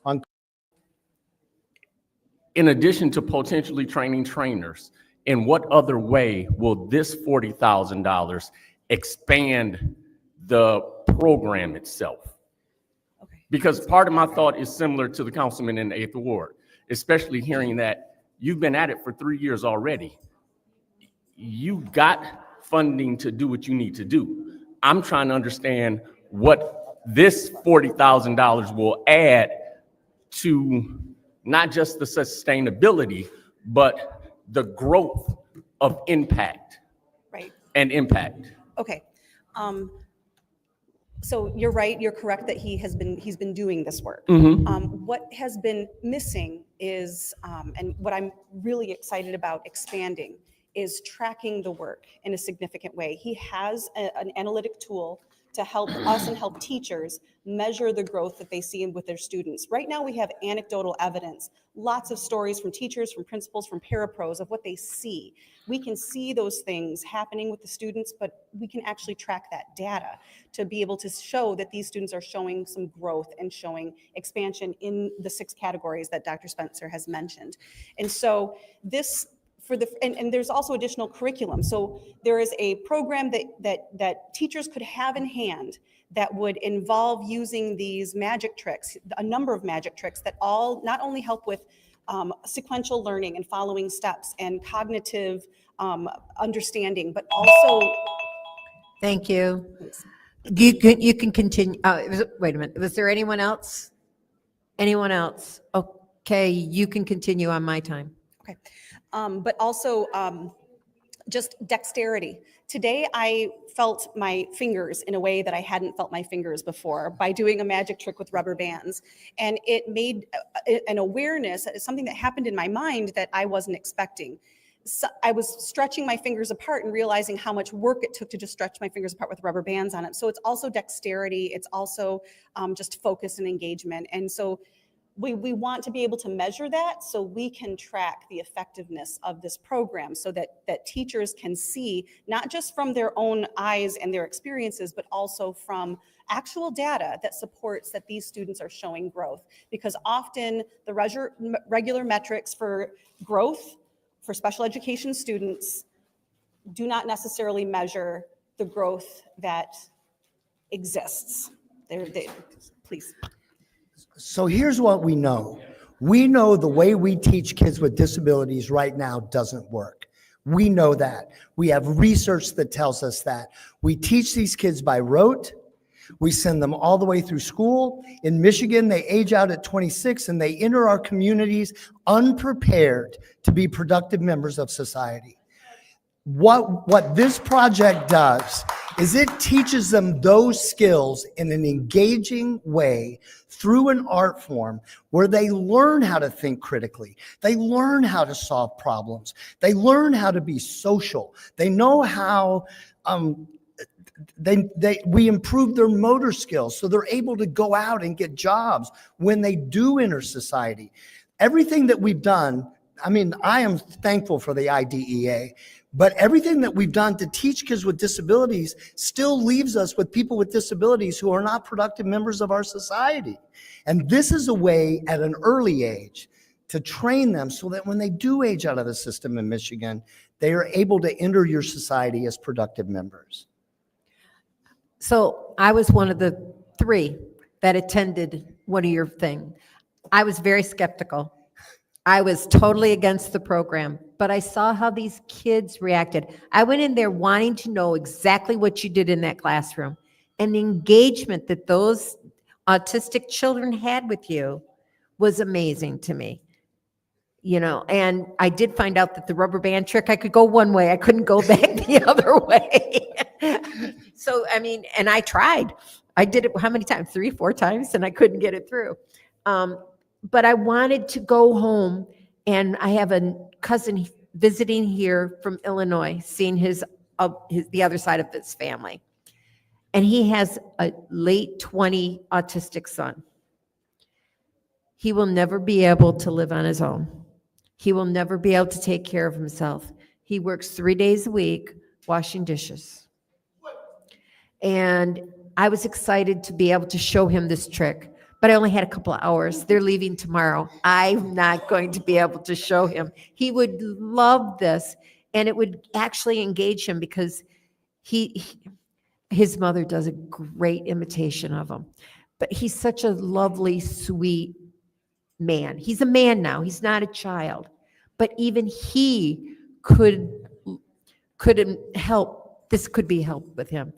on. In addition to potentially training trainers, in what other way will this $40,000 expand the program itself? Okay. Because part of my thought is similar to the councilman in the 8th Ward, especially hearing that you've been at it for 3 years already. You got funding to do what you need to do. I'm trying to understand what this $40,000 will add to not just the sustainability, but the growth of impact. Right. And impact. Okay. So you're right. You're correct that he's been doing this work. What has been missing is, and what I'm really excited about expanding is tracking the work in a significant way. He has an analytic tool to help us and help teachers measure the growth that they see with their students. Right now we have anecdotal evidence, lots of stories from teachers, from principals, from parapros of what they see. We can see those things happening with the students, but we can actually track that data to be able to show that these students are showing some growth and showing expansion in the 6 categories that Dr. Spencer has mentioned. And so this, and there's also additional curriculum. So there is a program that teachers could have in hand that would involve using these magic tricks, a number of magic tricks that all not only help with sequential learning and following steps and cognitive understanding, but also. Thank you. You can continue. Wait a minute. Was there anyone else? Anyone else? Okay, you can continue on my time. Okay. But also just dexterity. Today I felt my fingers in a way that I hadn't felt my fingers before by doing a magic trick with rubber bands. And it made an awareness, something that happened in my mind that I wasn't expecting. So I was stretching my fingers apart and realizing how much work it took to just stretch my fingers apart with rubber bands on it. So it's also dexterity. It's also just focus and engagement. And so we want to be able to measure that so we can track the effectiveness of this program so that teachers can see, not just from their own eyes and their experiences, but also from actual data that supports that these students are showing growth. Because often the regular metrics for growth for special education students do not necessarily measure the growth that exists. Please. So here's what we know. We know the way we teach kids with disabilities right now doesn't work. We know that. We have research that tells us that. We teach these kids by rote. We send them all the way through school. In Michigan, they age out at 26 and they enter our communities unprepared to be productive members of society. What this project does is it teaches them those skills in an engaging way through an art form where they learn how to think critically. They learn how to solve problems. They learn how to be social. They know how we improve their motor skills so they're able to go out and get jobs when they do enter society. Everything that we've done, I mean, I am thankful for the IDEA, but everything that we've done to teach kids with disabilities still leaves us with people with disabilities who are not productive members of our society. And this is a way at an early age to train them so that when they do age out of the system in Michigan, they are able to enter your society as productive members. So I was one of the 3 that attended one of your things. I was very skeptical. I was totally against the program, but I saw how these kids reacted. I went in there wanting to know exactly what you did in that classroom, and the engagement that those autistic children had with you was amazing to me. You know, and I did find out that the rubber band trick, I could go one way, I couldn't go back the other way. So, I mean, and I tried. I did it how many times? 3, 4 times, and I couldn't get it through. But I wanted to go home, and I have a cousin visiting here from Illinois, seeing the other side of his family. And he has a late 20 autistic son. He will never be able to live on his own. He will never be able to take care of himself. He works 3 days a week washing dishes. And I was excited to be able to show him this trick. but I only had a couple of hours. They're leaving tomorrow. I'm not going to be able to show him. He would love this, and it would actually engage him because his mother does a great imitation of him. But he's such a lovely, sweet man. He's a man now. He's not a child. But even he couldn't help. This could be helped with him.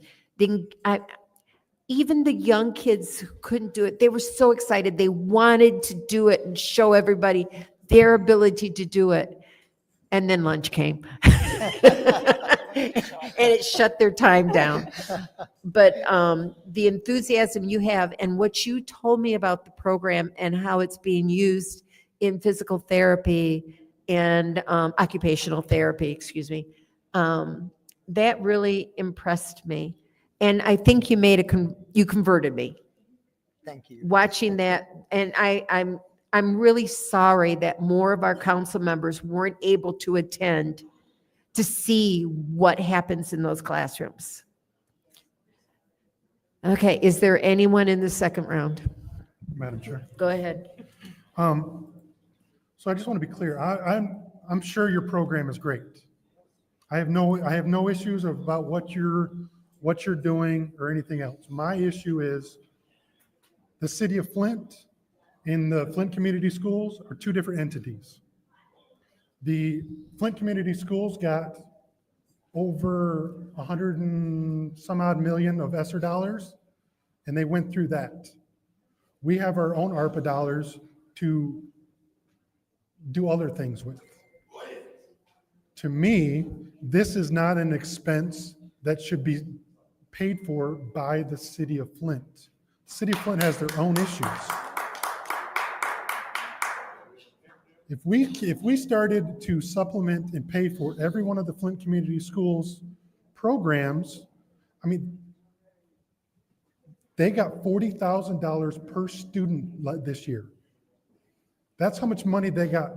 Even the young kids who couldn't do it, they were so excited. They wanted to do it and show everybody their ability to do it. And then lunch came. And it shut their time down. But the enthusiasm you have and what you told me about the program and how it's being used in physical therapy and occupational therapy, that really impressed me. And I think you you converted me. Thank you. Watching that, and I'm really sorry that more of our council members weren't able to attend to see what happens in those classrooms. Okay, is there anyone in the second round? Madam Chair. Go ahead. So I just want to be clear. I'm sure your program is great. I have no issues about what you're doing or anything else. My issue is the city of Flint and the Flint Community Schools are two different entities. The Flint Community Schools got over 100 and some odd million of ESSER dollars, and they went through that. We have our own ARPA dollars to do other things with. To me, this is not an expense that should be paid for by the city of Flint. The city of Flint has their own issues. If we started to supplement and pay for every one of the Flint Community Schools programs, I mean, they got $40,000 per student this year. That's how much money they got.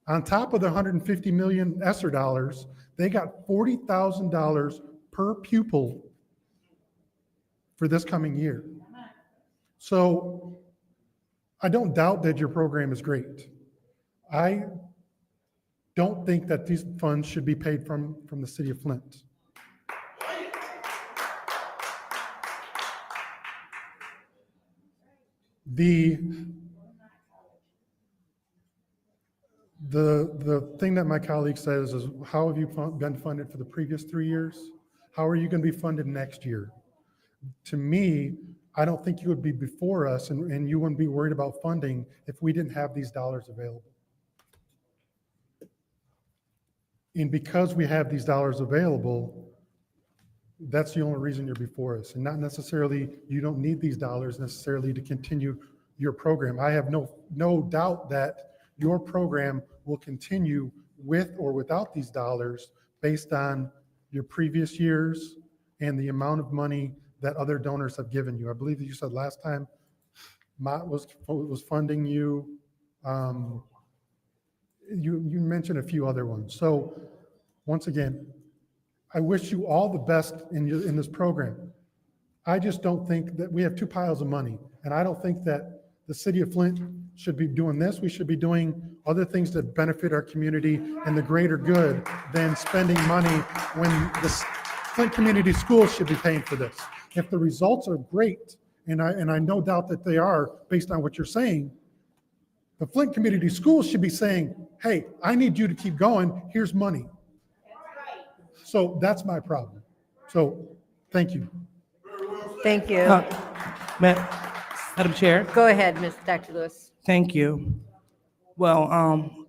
On top of the 150 million ESSER dollars, they got $40,000 per pupil for this coming year. So I don't doubt that your program is great. I don't think that these funds should be paid from the city of Flint. The thing that my colleague says is, how have you been funded for the previous 3 years? How are you going to be funded next year? To me, I don't think you would be before us and you wouldn't be worried about funding if we didn't have these dollars available. And because we have these dollars available, that's the only reason you're before us. And not necessarily, you don't need these dollars necessarily to continue your program. I have no doubt that your program will continue with or without these dollars based on your previous years and the amount of money that other donors have given you. I believe that you said last time Mott was funding you. You mentioned a few other ones. So once again, I wish you all the best in this program. I just don't think that we have two piles of money, and I don't think that the city of Flint should be doing this. We should be doing other things that benefit our community and the greater good than spending money when the Flint Community Schools should be paying for this. If the results are great, and I no doubt that they are based on what you're saying, the Flint Community Schools should be saying, hey, I need you to keep going, here's money. So that's my problem. So thank you. Thank you. Madam Chair, Go ahead, Dr. Lewis. thank you. Well,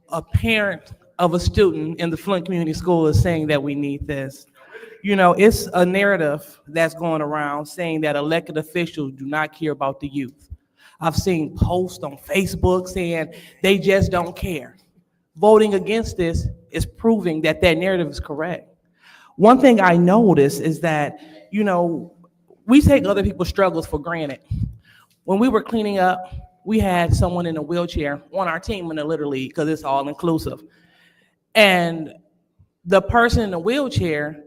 a parent of a student in the Flint Community School is saying that we need this. You know, it's a narrative that's going around saying that elected officials do not care about the youth. I've seen posts on Facebook saying they just don't care. Voting against this is proving that that narrative is correct. One thing I noticed is that, you know, we take other people's struggles for granted. When we were cleaning up, we had someone in a wheelchair on our team in the Little League because it's all inclusive. And the person in the wheelchair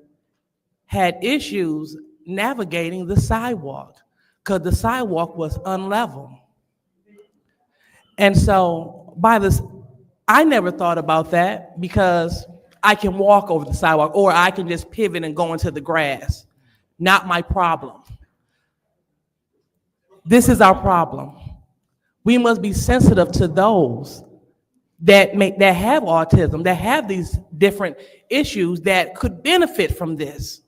had issues navigating the sidewalk because the sidewalk was unlevel. And so by this, I never thought about that because I can walk over the sidewalk or I can just pivot and go into the grass. Not my problem. This is our problem. We must be sensitive to those that have autism, that have these different issues that could benefit from this.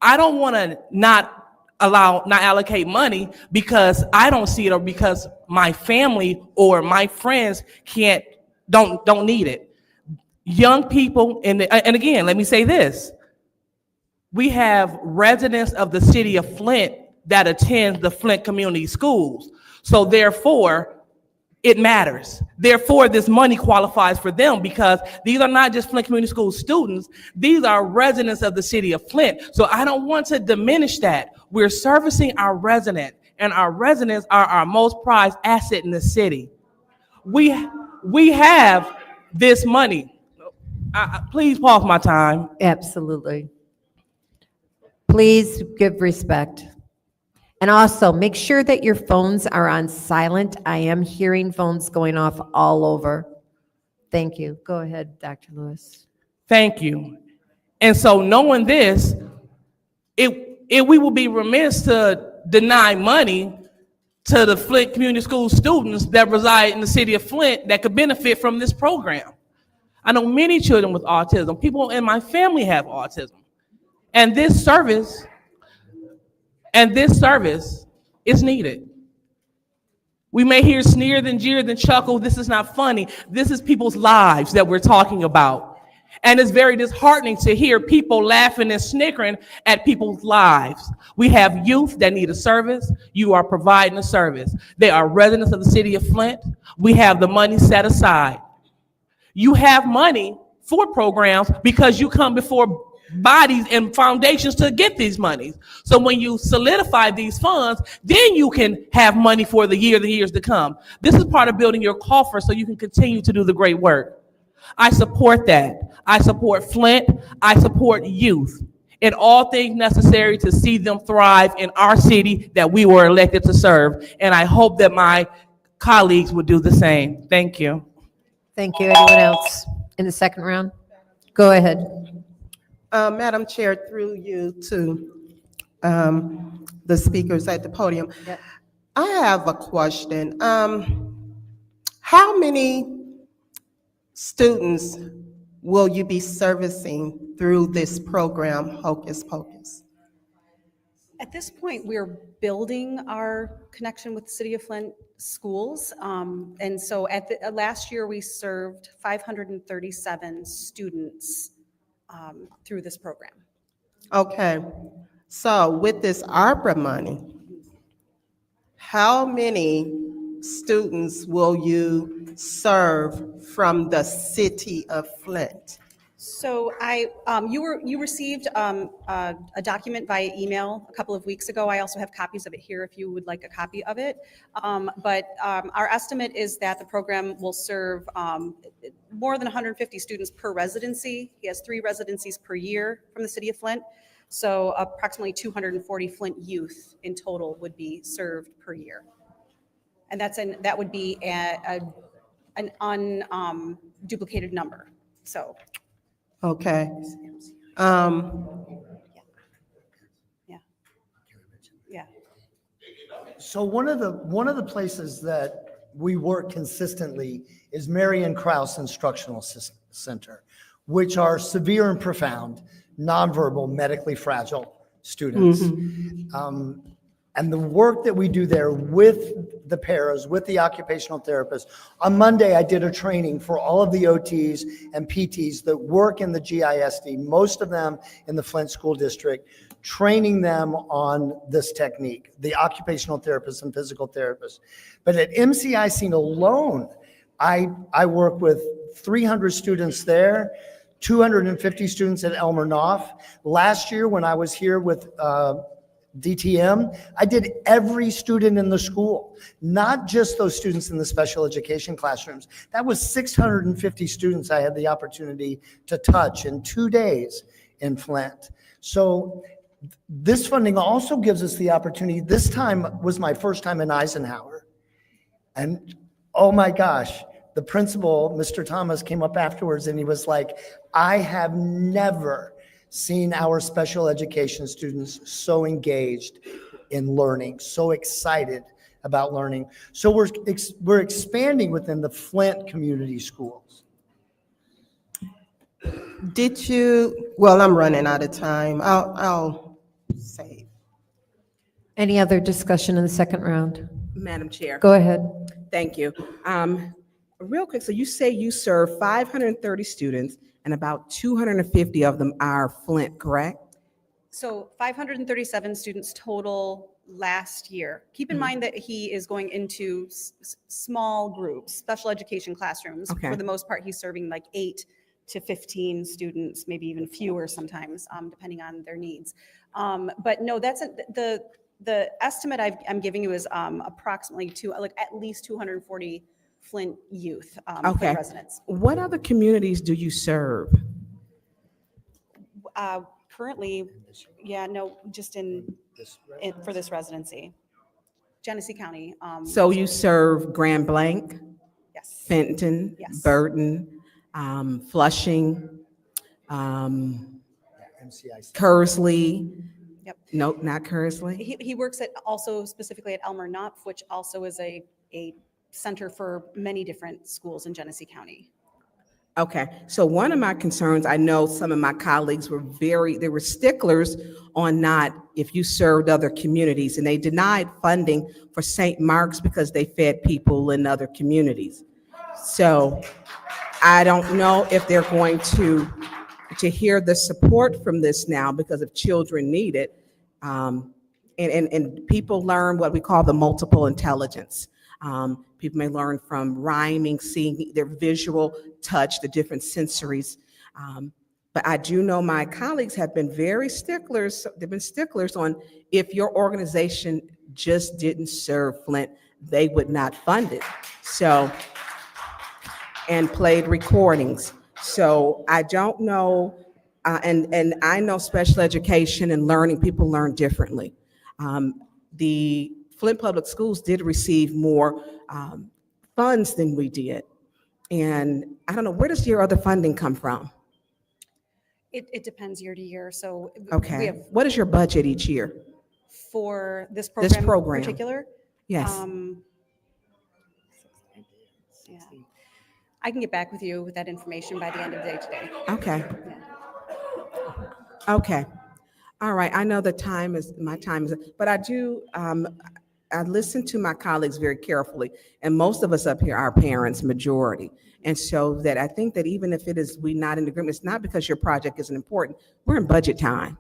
I don't want to not allocate money because I don't see it or because my family or my friends don't need it. Young people, and again, let me say this. We have residents of the city of Flint that attend the Flint community schools. So therefore, it matters. Therefore, this money qualifies for them because these are not just Flint Community School students. These are residents of the city of Flint. So I don't want to diminish that. We're servicing our resident, and our residents are our most prized asset in the city. We have this money. Please pause my time. Absolutely. Please give respect. And also, make sure that your phones are on silent. I am hearing phones going off all over. Thank you. Go ahead, Dr. Lewis. Thank you. And so knowing this, we will be remiss to deny money to the Flint Community School students that reside in the city of Flint that could benefit from this program. I know many children with autism. People in my family have autism. And this service is needed. We may hear sneered and jeered and chuckle. This is not funny. This is people's lives that we're talking about. And it's very disheartening to hear people laughing and snickering at people's lives. We have youth that need a service. You are providing a service. They are residents of the city of Flint. We have the money set aside. You have money for programs because you come before bodies and foundations to get these monies. So when you solidify these funds, then you can have money for the years to come. This is part of building your coffer so you can continue to do the great work. I support that. I support Flint. I support youth in all things necessary to see them thrive in our city that we were elected to serve. And I hope that my colleagues would do the same. Thank you. Thank you. Anyone else in the second round? Go ahead. Madam Chair, through you to the speakers at the podium. Yep. I have a question. How many students will you be servicing through this program, Hocus Pocus? At this point, we're building our connection with the City of Flint schools. And so last year, we served 537 students through this program. Okay, so with this ARPA money, how many students will you serve from the city of Flint? So you received a document via email a couple of weeks ago. I also have copies of it here if you would like a copy of it. But our estimate is that the program will serve more than 150 students per residency. He has 3 residencies per year from the city of Flint. So approximately 240 Flint youth in total would be served per year. And that would be an unduplicated number. So. Okay. Yeah. So one of the places that we work consistently is Marion Krause Instructional Center, which are severe and profound, nonverbal, medically fragile students. And the work that we do there with the paras, with the occupational therapists. On Monday, I did a training for all of the OTs and PTs that work in the GISD, most of them in the Flint School District, training them on this technique, the occupational therapists and physical therapists. But at MCIC alone, I work with 300 students there, 250 students at Elmer Knopf. Last year, when I was here with DTM, I did every student in the school, not just those students in the special education classrooms. That was 650 students I had the opportunity to touch in 2 days in Flint. So this funding also gives us the opportunity. This time was my first time in Eisenhower. And Oh my gosh. The principal, Mr. Thomas, came up afterwards and he was like, I have never seen our special education students so engaged in learning, so excited about learning. So we're expanding within the Flint community schools. Did you, well, I'm running out of time. I'll save. Any other discussion in the second round? Madam Chair. Go ahead. Thank you. Real quick, so you say you serve 530 students and about 250 of them are Flint, correct? So 537 students total last year. Keep in mind that he is going into small groups, special education classrooms. Okay. For the most part, he's serving like 8 to 15 students, maybe even fewer sometimes, depending on their needs. But no, the estimate I'm giving you is approximately at least 240 Flint youth, Flint Okay. residents. What other communities do you serve? Currently, just for this residency. Genesee County. So you serve Grand Blanc, Yes. Fenton, Yes. Burton, Flushing, MCIC. Kersley. Yep. Nope, not Kersley. He works also specifically at Elmer Knopf, which also is a center for many different schools in Genesee County. Okay, so one of my concerns, I know some of my colleagues they were sticklers on if you served other communities, and they denied funding for St. Mark's because they fed people in other communities. So I don't know if they're going to hear the support from this now because if children need it. And people learn what we call the multiple intelligence. People may learn from rhyming, seeing their visual, touch, the different sensories. But I do know my colleagues have been very sticklers. They've been sticklers on if your organization just didn't serve Flint, they would not fund it. So, and played recordings. So I don't know, and I know special education and learning, people learn differently. The Flint Public Schools did receive more funds than we did. And I don't know, where does your other funding come from? It depends year to year. So we Okay, have what is your budget each year? for this This program in program. particular. Yes, Yeah. I can get back with you with that information by the end of the day today. okay, Yeah. okay. All right, I know my time is, but I listen to my colleagues very carefully, and most of us up here are parents, majority. And so that I think that even if we're not in agreement, it's not because your project isn't important. We're in budget time.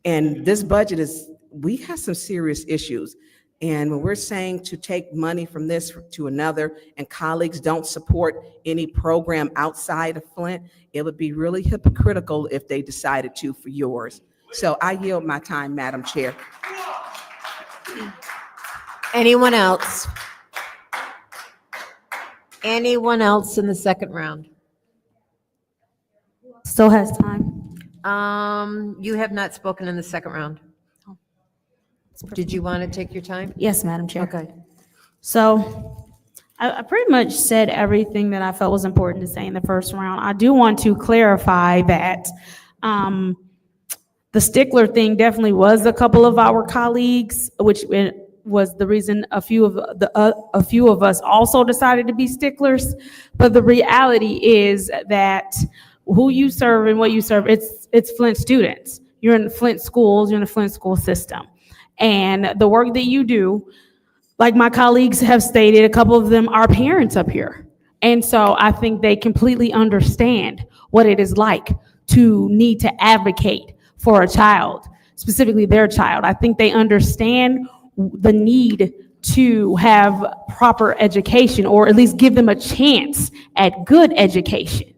And this budget we have some serious issues. And when we're saying to take money from this to another, and colleagues don't support any program outside of Flint, it would be really hypocritical if they decided to for yours. So I yield my time, Madam Chair. Anyone else? Anyone else in the second round? Still has time. You have not spoken in the second round. Did you want to take your time? Yes, Madam Chair. Okay. So I pretty much said everything that I felt was important to say in the first round. I do want to clarify that the stickler thing definitely was a couple of our colleagues, which was the reason a few of us also decided to be sticklers. But the reality is that who you serve and what you serve, it's Flint students. You're in Flint schools, you're in the Flint school system. And the work that you do, like my colleagues have stated, a couple of them are parents up here. And so I think they completely understand what it is like to need to advocate for a child, specifically their child. I think they understand the need to have proper education, or at least give them a chance at good education.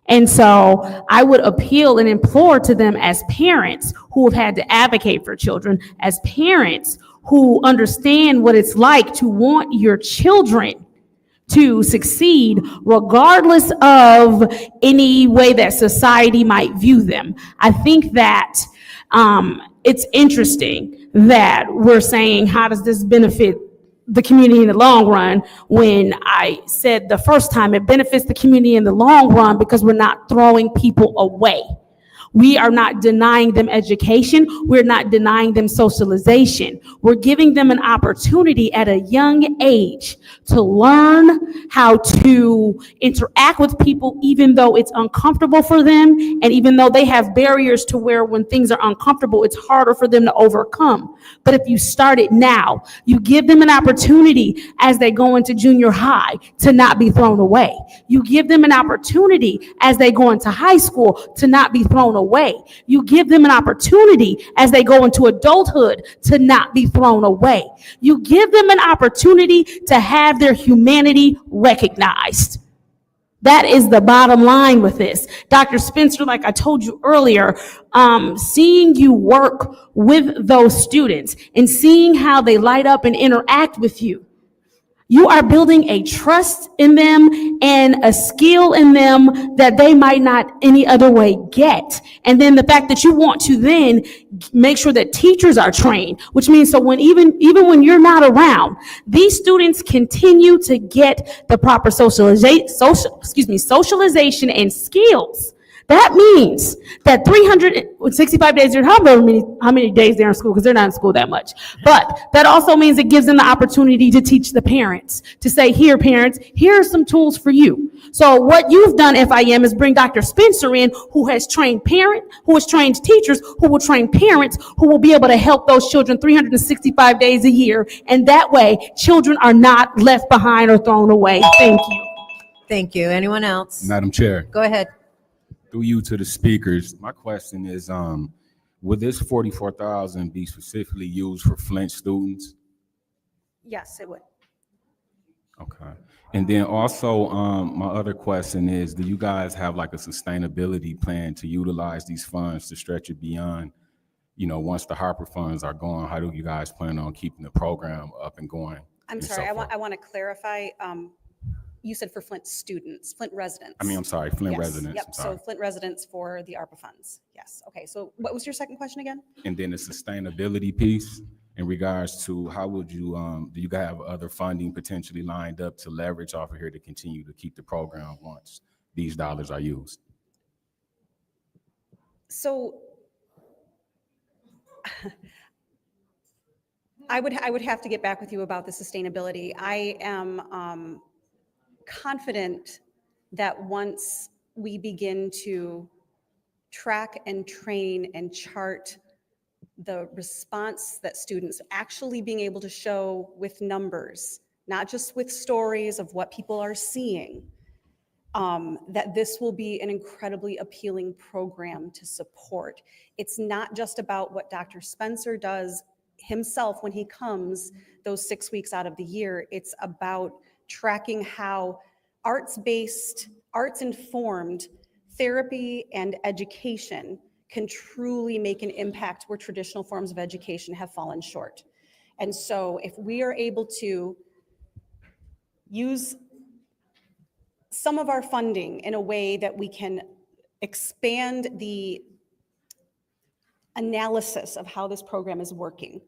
And so I would appeal and implore to them as parents who have had to advocate for children, as parents who understand what it's like to want your children to succeed regardless of any way that society might view them. I think that it's interesting that we're saying, how does this benefit the community in the long run when I said the first time it benefits the community in the long run because we're not throwing people away. We are not denying them education. We're not denying them socialization. We're giving them an opportunity at a young age to learn how to interact with people, even though it's uncomfortable for them. And even though they have barriers to where when things are uncomfortable, it's harder for them to overcome. But if you start it now, you give them an opportunity as they go into junior high to not be thrown away. You give them an opportunity as they go into high school to not be thrown away. You give them an opportunity as they go into adulthood to not be thrown away. You give them an opportunity to have their humanity recognized. That is the bottom line with this. Dr. Spencer, like I told you earlier, seeing you work with those students and seeing how they light up and interact with you, you are building a trust in them and a skill in them that they might not any other way get. And then the fact that you want to then make sure that teachers are trained, which means so when even when you're not around, these students continue to get the proper socialization and skills. That means that 365 days, how many days they're in school, because they're not in school that much. But that also means it gives them the opportunity to teach the parents, to say, here, parents, here are some tools for you. So what you've done, FIM, is bring Dr. Spencer in, who has trained who has trained teachers, who will train parents, who will be able to help those children 365 days a year. And that way, children are not left behind or thrown away. Thank you. Thank you. Anyone else? Madam Chair, Go ahead. through you to the speakers, my question is, would this 44,000 be specifically used for Flint students? Yes, it would. Okay. And then also, my other question is, do you guys have like a sustainability plan to utilize these funds to stretch it beyond, once the Harper funds are gone, how do you guys plan on keeping the program up and going? I'm and sorry, so I forth? want to clarify. You said for Flint students, Flint residents. I'm sorry, Flint Yes, residents. Yep, I'm sorry. so Flint residents for the ARPA funds. Yes, okay, so what was your second question again? And then the sustainability piece in regards to how would you, do you have other funding potentially lined up to leverage off of here to continue to keep the program once these dollars are used? So I would have to get back with you about the sustainability. I am confident that once we begin to track and train and chart the response that students actually being able to show with numbers, not just with stories of what people are seeing, that this will be an incredibly appealing program to support. It's not just about what Dr. Spencer does himself when he comes those 6 weeks out of the year. It's about tracking how arts-based, arts-informed therapy and education can truly make an impact where traditional forms of education have fallen short. And so if we are able to use some of our funding in a way that we can expand the analysis of how this program is working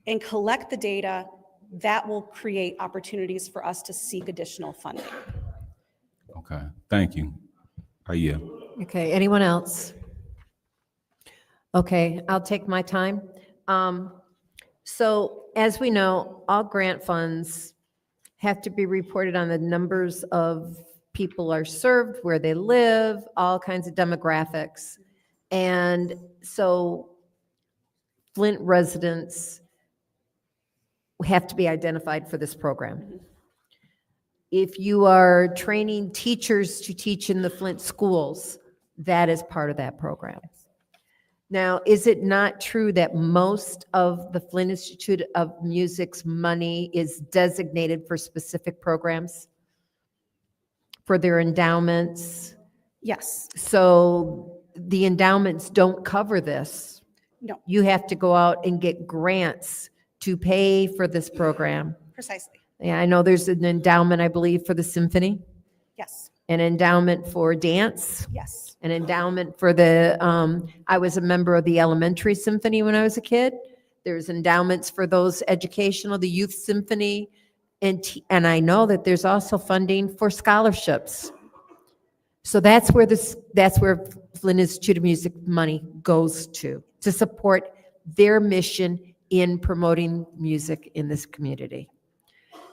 and collect the data, that will create opportunities for us to seek additional funding. Okay, thank you. Yeah. Okay, anyone else? Okay, I'll take my time. So as we know, all grant funds have to be reported on the numbers of people are served, where they live, all kinds of demographics. And so Flint residents have to be identified for this program. If you are training teachers to teach in the Flint schools, that is part of that program. Now, is it not true that most of the Flint Institute of Music's money is designated for specific programs? For their endowments? Yes, So the endowments don't cover this. no, You have to go out and get grants to pay for this program. precisely, Yeah, I know there's an endowment, I believe, for the symphony, yes, an endowment for dance, yes. an endowment for the, I was a member of the elementary symphony when I was a kid. There's endowments for those educational, the youth symphony, and I know that there's also funding for scholarships. So that's where Flint Institute of Music money goes to support their mission in promoting music in this community.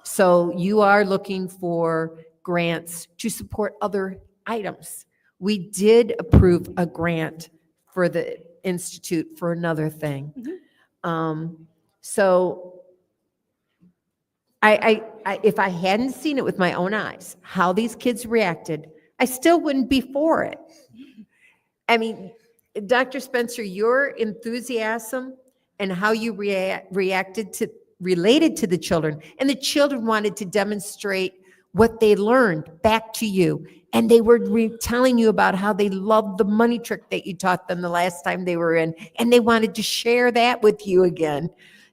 So you are looking for grants to support other items. We did approve a grant for the Institute for another thing. So if I hadn't seen it with my own eyes, how these kids reacted, I still wouldn't be for it. I mean, Dr. Spencer, your enthusiasm and how you related to the children, and the children wanted to demonstrate what they learned back to you. And they were telling you about how they loved the money trick that you taught them the last time they were in. And they wanted to share that with you again.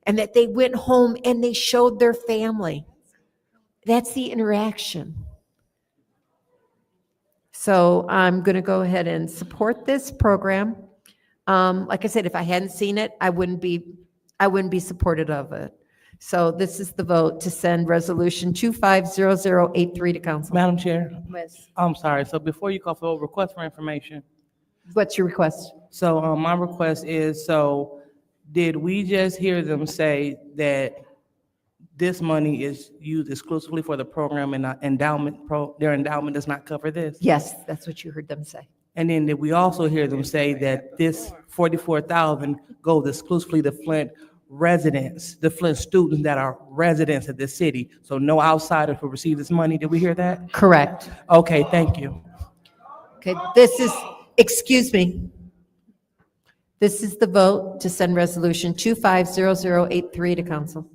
And that they went home and they showed their family. That's the interaction. So I'm going to go ahead and support this program. Like I said, if I hadn't seen it, I wouldn't be supportive of it. So this is the vote to send resolution 250083 to council. Madam Chair, Yes. I'm sorry. So before you call for a request for information, What's your request? so my request is, so did we just hear them say that this money is used exclusively for the program and their endowment does not cover this? Yes, that's what you heard them say. And then did we also hear them say that this 44,000 goes exclusively to Flint residents, the Flint students that are residents of the city? So no outsiders will receive this money. Did we hear that? Correct. Okay, thank you. Okay, excuse me. This is the vote to send resolution 250083 to council.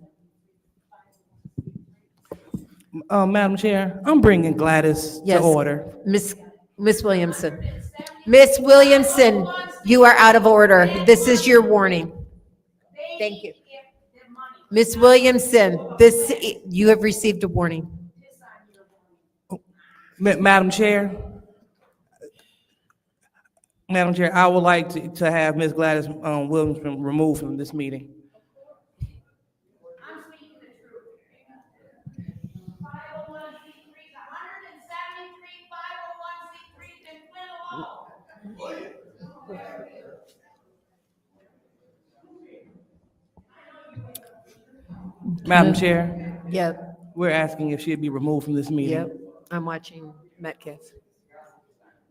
Madam Chair, I'm bringing Gladys to Yes. order. Miss Williamson. Miss Williamson, you are out of order. This is your warning. Thank you. Miss Williamson, you have received a warning. Madam Chair, I would like to have Ms. Gladys Williamson removed from this meeting. Madam Chair, Yep, we're asking if she'd be removed from this meeting. yep. I'm watching Metcalf.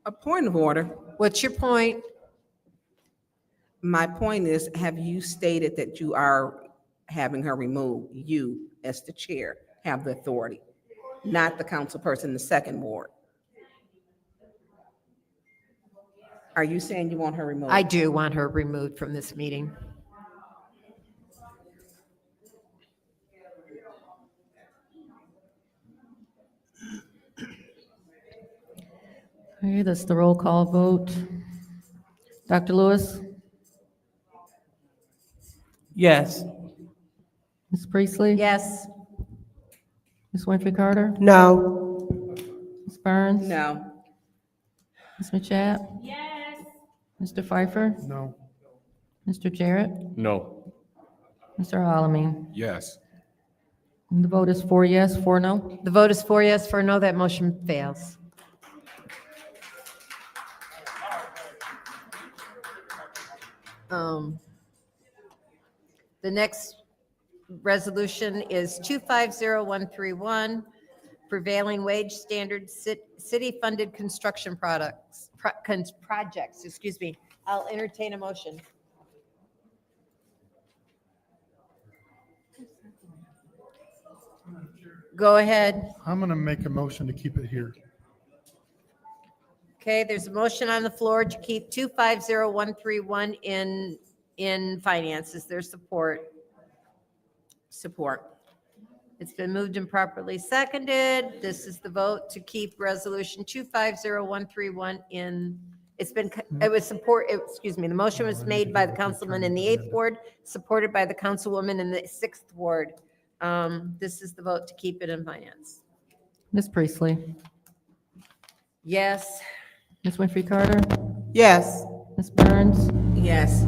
A point of order. What's your point? My point is, have you stated that you are having her removed? You, as the chair, have the authority, not the council person in the second ward. Are you saying you want her removed? I do want her removed from this meeting. Okay, that's the roll call vote. Dr. Lewis, Yes. Ms. Priestley? Yes. Ms. Winfrey Carter? No. Ms. Burns? No. Ms. Matchap? Yes. Mr. Pfeiffer? No. Mr. Jarrett? No. Mr. Alamin? Yes. And the vote is 4 yes, 4 no. The vote is 4 yes, 4 no. That motion fails. The next resolution is 250131, prevailing wage standard city-funded construction projects, excuse me. I'll entertain a motion. Go ahead. I'm going to make a motion to keep it here. Okay, there's a motion on the floor to keep 250131 in finance. Is there support? Support. It's been moved and properly seconded. This is the vote to keep resolution 250131 in, it was support, excuse me, the motion was made by the councilman in the 8th ward, supported by the councilwoman in the 6th ward. This is the vote to keep it in finance. Ms. Priestley? Yes. Ms. Winfrey Carter? Yes. Ms. Burns? Yes.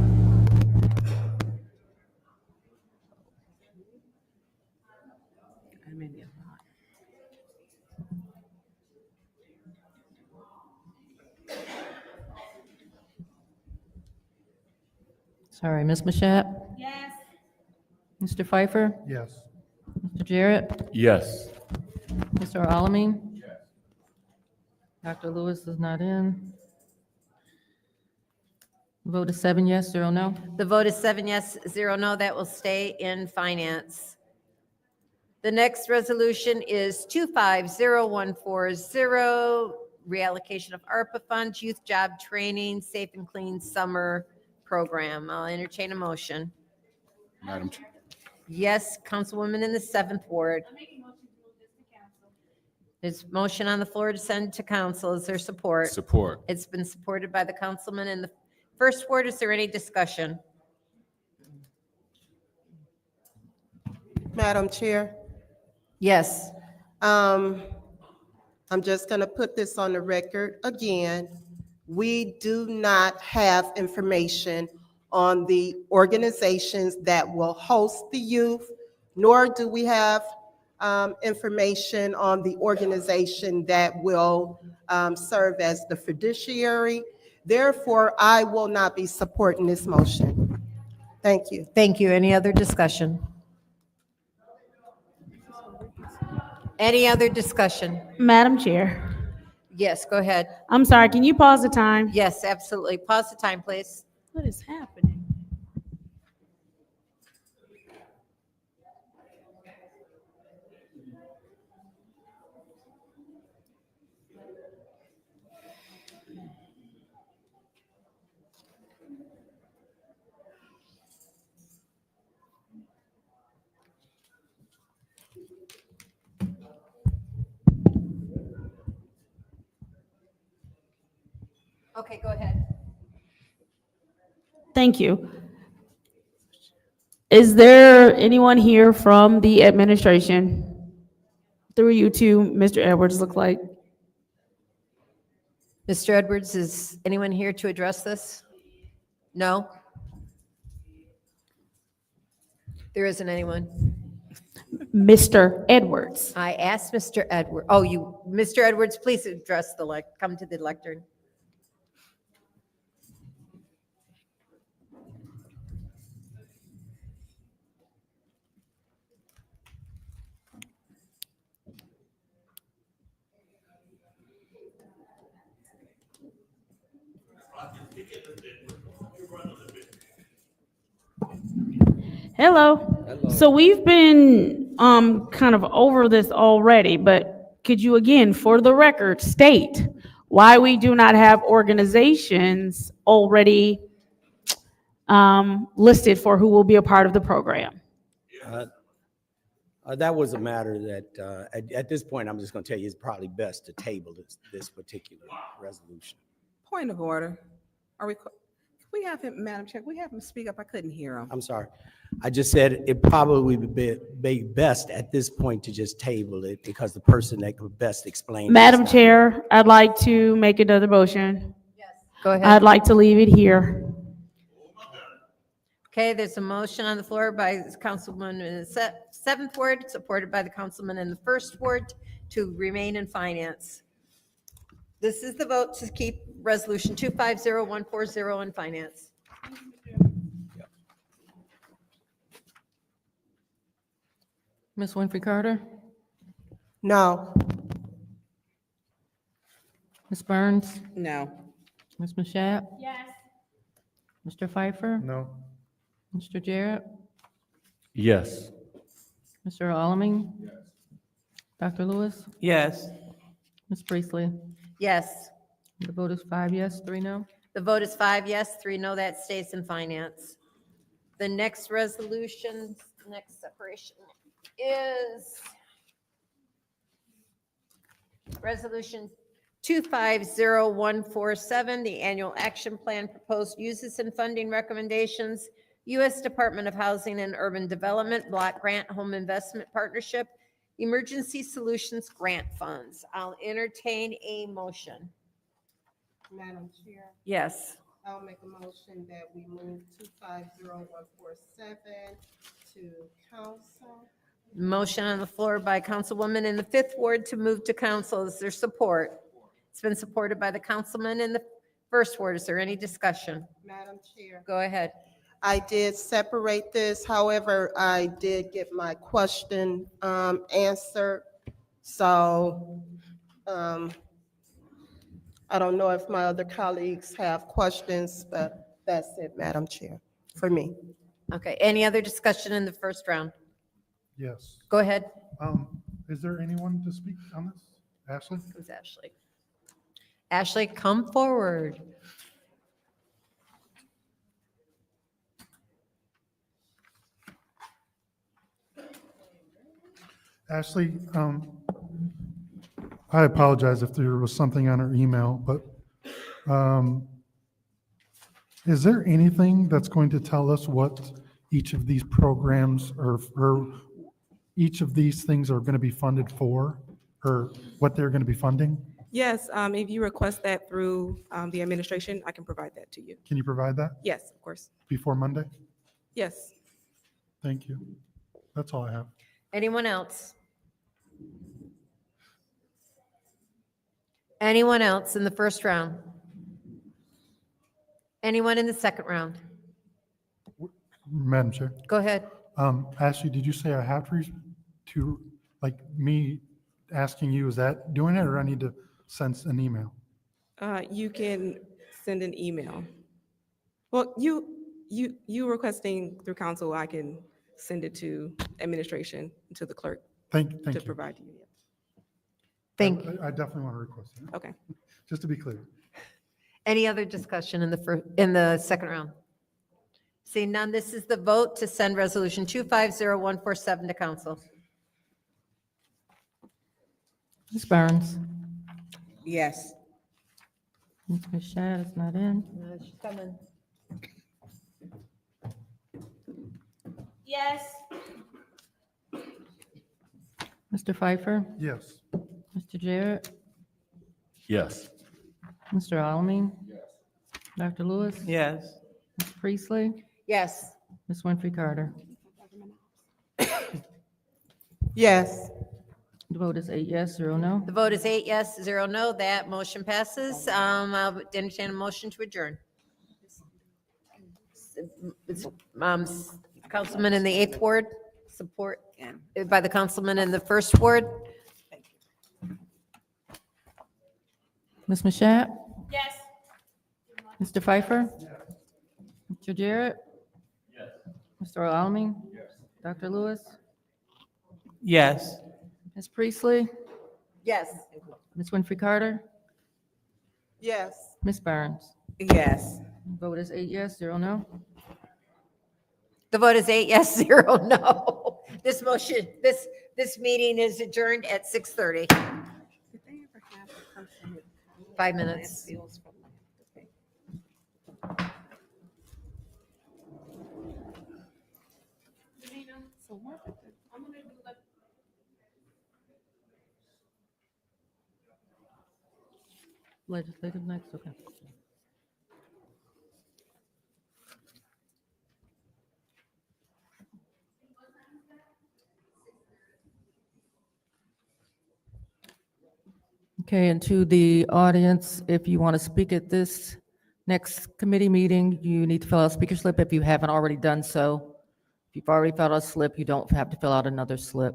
Sorry, Ms. Mashat? Yes. Mr. Pfeiffer? Yes. Mr. Jarrett? Yes. Mr. Alamin? Dr. Lewis is not in. Vote is 7 yes, 0 no. The vote is 7 yes, 0 no. That will stay in finance. The next resolution is 250140, reallocation of ARPA funds, youth job training, safe and clean summer program. I'll entertain a motion. Madam Chair. Yes, Councilwoman in the 7th Ward. There's motion on the floor to send to council. Is there support? Support. It's been supported by the councilman in the 1st Ward. Is there any discussion? Madam Chair, Yes. I'm just going to put this on the record again. We do not have information on the organizations that will host the youth, nor do we have information on the organization that will serve as the fiduciary. Therefore, I will not be supporting this motion. Thank you. Thank you. Any other discussion? Any other discussion? Madam Chair, Yes, go ahead. I'm sorry, can you pause the time? Yes, absolutely. Pause the time, please. What is happening? Okay, go ahead. Thank you. Is there anyone here from the administration? Through you to Mr. Edwards, look like. Mr. Edwards, is anyone here to address this? No? There isn't anyone. Mr. Edwards. I asked Mr. Edwards, Mr. Edwards, please address come to the lectern. Hello. So we've been kind of over this already, but could you again, for the record, state why we do not have organizations already listed for who will be a part of the program? That was a matter that, at this point, I'm just going to tell you, it's probably best to table this particular resolution. Point of order. Can we have him, Madam Chair, can we have him speak up? I couldn't hear him. I'm sorry. I just said it probably would be best at this point to just table it because the person that could best explain. Madam Chair, I'd like to make another motion. Go ahead. I'd like to leave it here. Okay, there's a motion on the floor by Councilman in the 7th Ward, supported by the councilman in the 1st Ward to remain in finance. This is the vote to keep resolution 250140 in finance. Ms. Winfrey Carter? No. Ms. Burns? No. Ms. Mashat? Yes. Mr. Pfeiffer? No. Mr. Jarrett? Yes. Mr. Alamin? Dr. Lewis? Yes. Ms. Priestley? Yes. The vote is 5 yes, 3 no. The vote is 5 yes, 3 no. That stays in finance. The next resolution, next separation is Resolution 250147, the annual action plan, proposed uses and funding recommendations, U.S. Department of Housing and Urban Development, Block Grant Home Investment Partnership, Emergency Solutions Grant Funds. I'll entertain a motion. Madam Chair, Yes. I'll make a motion that we move 250147 to council. Motion on the floor by Councilwoman in the 5th Ward to move to council. Is there support? It's been supported by the councilman in the 1st Ward. Is there any discussion? Madam Chair, Go ahead. I did separate this. However, I did get my question answered. So I don't know if my other colleagues have questions, but that's it, Madam Chair, for me. Okay, any other discussion in the first round? Yes. Go ahead. Is there anyone to speak on this? Ashley? Who's Ashley? Ashley, come forward. Ashley, I apologize if there was something on her email, but is there anything that's going to tell us what each of these programs or each of these things are going to be funded for, or what they're going to be funding? Yes, if you request that through the administration, I can provide that to you. Can you provide that Yes, of course. before Monday? Yes. Thank you. That's all I have. Anyone else? Anyone else in the first round? Anyone in the second round? Madam Chair. Go ahead. Ashley, did you say I have to, like me asking you, is that doing it, or I need to send an email? You can send an email. Well, you requesting through council, I can send it to administration, to the clerk Thank to you. provide to you. Thank I definitely want to request it, Okay. just to be clear. Any other discussion in the second round? Seeing none, this is the vote to send resolution 250147 to council. Ms. Burns. Yes. Ms. Shad is not in. She's coming. Yes. Mr. Pfeiffer, Yes. Mr. Jarrett, Yes. Mr. Alamin. Dr. Lewis. Yes. Ms. Priestley, Yes. Ms. Winfrey Carter. Yes. The vote is 8 yes, 0 no. The vote is 8 yes, 0 no. That motion passes. I'll entertain a motion to adjourn. Councilman in the 8th ward, support by the councilman in the 1st ward. Ms. Mashat, Yes. Mr. Pfeiffer. Mr. Jarrett. Mr. Alamin. Dr. Lewis, Yes. Ms. Priestley, Yes. Ms. Winfrey Carter, Yes. Ms. Burns. Yes. Vote is 8 yes, 0 no. The vote is 8 yes, 0 no. This motion, this meeting is adjourned at 6:30. 5 minutes. Legislative next, okay. Okay, and to the audience, if you want to speak at this next committee meeting, you need to fill out a speaker slip if you haven't already done so. If you've already filled out a slip, you don't have to fill out another slip.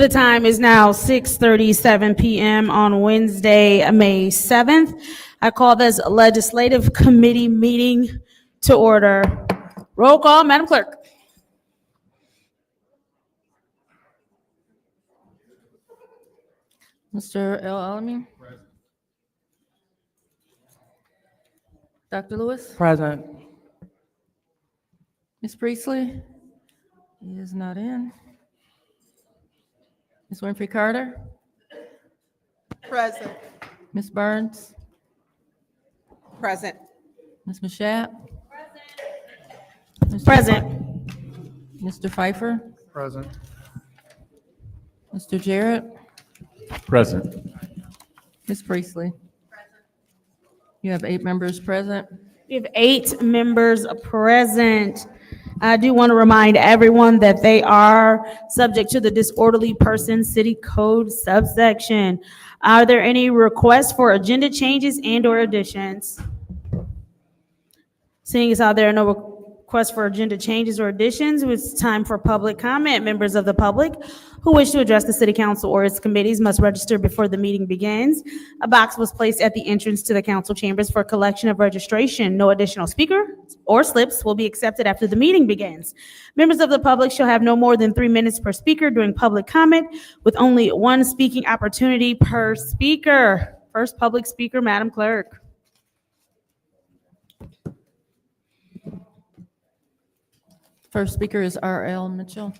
The time is now 6:37 p.m. on Wednesday, May 7th. I call this legislative committee meeting to order. Roll call, Madam Clerk. Mr. El Alami? Dr. Lewis? Present. Ms. Priestley? He is not in. Ms. Winfrey Carter? Present. Ms. Burns? Present. Ms. Mashat? Present. Mr. Pfeiffer, Present. Mr. Jarrett, Present. Ms. Priestley. You have 8 members present. We have 8 members present. I do want to remind everyone that they are subject to the disorderly person city code subsection. Are there any requests for agenda changes and/or additions? Seeing as how there are no requests for agenda changes or additions, it's time for public comment. Members of the public who wish to address the city council or its committees must register before the meeting begins. A box was placed at the entrance to the council chambers for collection of registration. No additional speaker or slips will be accepted after the meeting begins. Members of the public shall have no more than 3 minutes per speaker during public comment, with only 1 speaking opportunity per speaker. First public speaker, Madam Clerk. First speaker is R.L. Mitchell.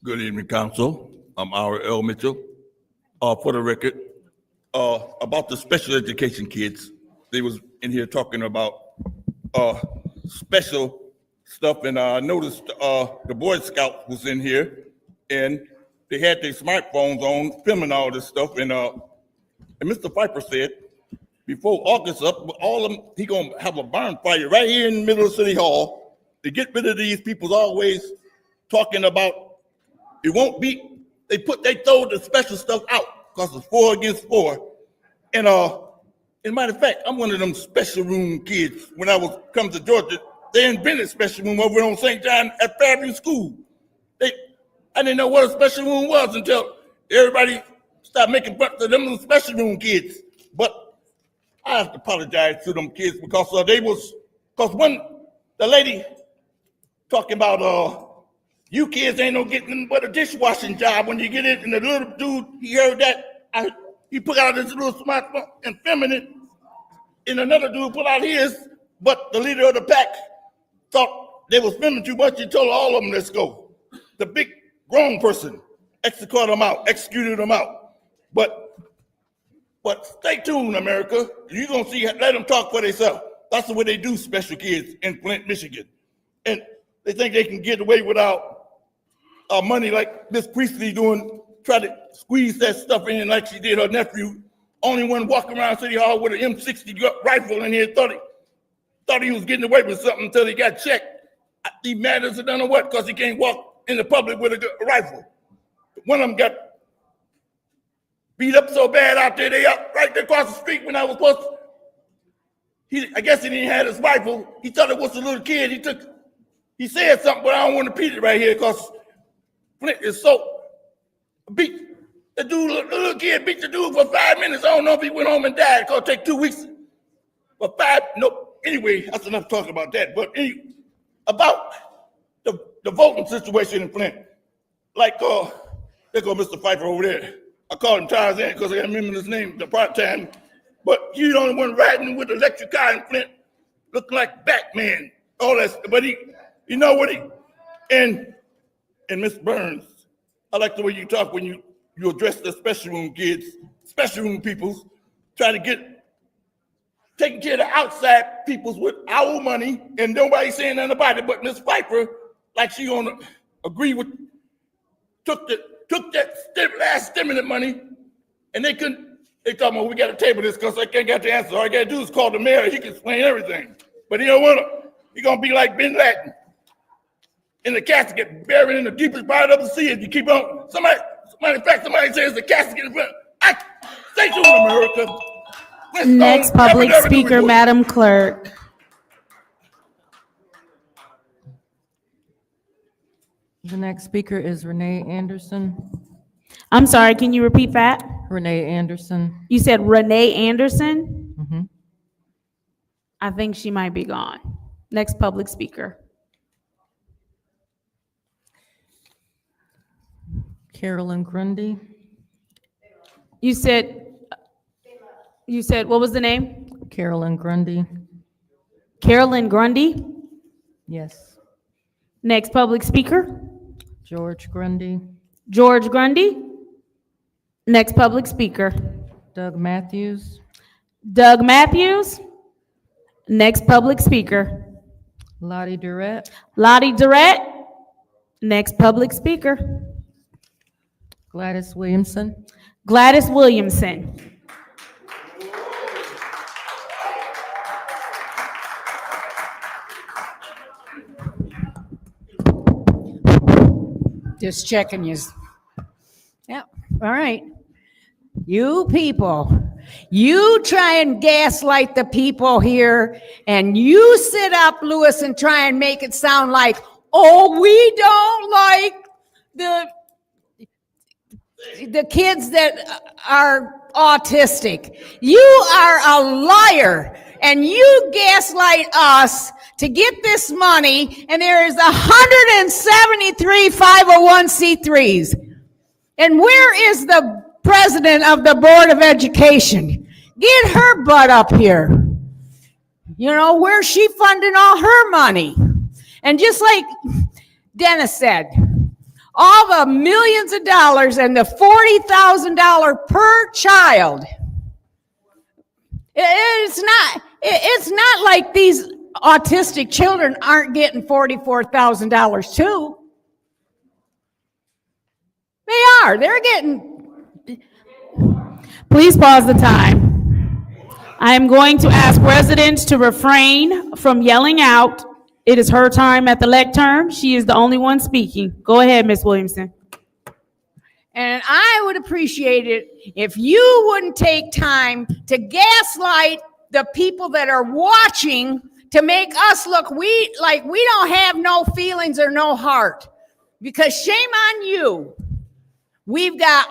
Good evening, Council. I'm R.L. Mitchell. For the record, about the special education kids, they was in here talking about special stuff, and I noticed the Boy Scout was in here, and they had their smartphones on, filming all this stuff, and Mr. Pfeiffer said, before August up, all of them, he gonna have a bonfire right here in the middle of City Hall to get rid of these people's always talking about it won't be. They throw the special stuff out because it's 4 against 4. And as a matter of fact, I'm one of them special room kids. When I was come to Georgia, they invented special room over on St. John at Fairview School. I didn't know what a special room was until everybody started making fun of them little special room kids. But I have to apologize to them kids because when the lady talking about you kids ain't no getting but a dishwashing job when you get it, and the little dude, he heard that, he put out his little smartphone and filming it, and another dude put out his, but the leader of the pack thought they was filming too much. He told all of them, let's go. The big grown person executed them out. But stay tuned, America. You're gonna see, let them talk for themselves. That's the way they do special kids in Flint, Michigan. And they think they can get away without money like Miss Priestley try to squeeze that stuff in like she did her nephew. Only one walking around City Hall with an M60 rifle in here, thought he was getting away with something until he got checked. He mad as I don't know what, because he can't walk in the public with a rifle. One of them got beat up so bad out there, they up right there across the street when I was supposed to. I guess he didn't have his rifle. He thought it was a little kid. He said something, but I don't want to repeat it right here because Flint is so beat. The little kid beat the dude for 5 minutes. I don't know if he went home and died. It's gonna take 2 weeks. Anyway, that's enough talking about that. But about the voting situation in Flint. Like, there go Mr. Pfeiffer over there. I called him Tarzan because I remember his name the part time. But he's the only one riding with an electric car in Flint, looking like Batman. All that, but you know what and Miss Burns, I like the way you talk when you address the special room kids, special room peoples, try to taking care of the outside peoples with our money, and nobody saying nothing about it. But Miss Pfeiffer, like she gonna agree with, took that last stimulus money, and they talking about we gotta table this because I can't get the answer. All I gotta do is call the mayor, he can explain everything. But he don't want to. He gonna be like Bin Laden in the casket, buried in the deepest part of the sea. If you keep on, somebody says the casket in front. Stay tuned, America. Next public speaker, Madam Clerk. The next speaker is Renee Anderson. I'm sorry, can you repeat that? Renee Anderson. You said Renee Anderson? Mm-hmm. I think she might be gone. Next public speaker. Carolyn Grundy. You said, what was the name? Carolyn Grundy. Carolyn Grundy. Yes. Next public speaker. George Grundy. George Grundy. Next public speaker. Doug Matthews, Doug Matthews. Next public speaker. Lottie Durrett, Lottie Durrett. Next public speaker. Gladys Williamson, Gladys Williamson. Just checking you. Yeah, all right. You people, you try and gaslight the people here, and you sit up, Lewis, and try and make it sound like, oh, we don't like the kids that are autistic. You are a liar, and you gaslight us to get this money, and there is 173 501c3s. And where is the president of the Board of Education? Get her butt up here. You know, where's she funding all her money? And just like Dennis said, all the millions of dollars and the $40,000 per child. It's not like these autistic children aren't getting $44,000 too. They are. They're getting. Please pause the time. I am going to ask residents to refrain from yelling out. It is her time at the lectern. She is the only one speaking. Go ahead, Ms. Williamson. And I would appreciate it if you wouldn't take time to gaslight the people that are watching to make us look like we don't have no feelings or no heart. Because shame on you. We got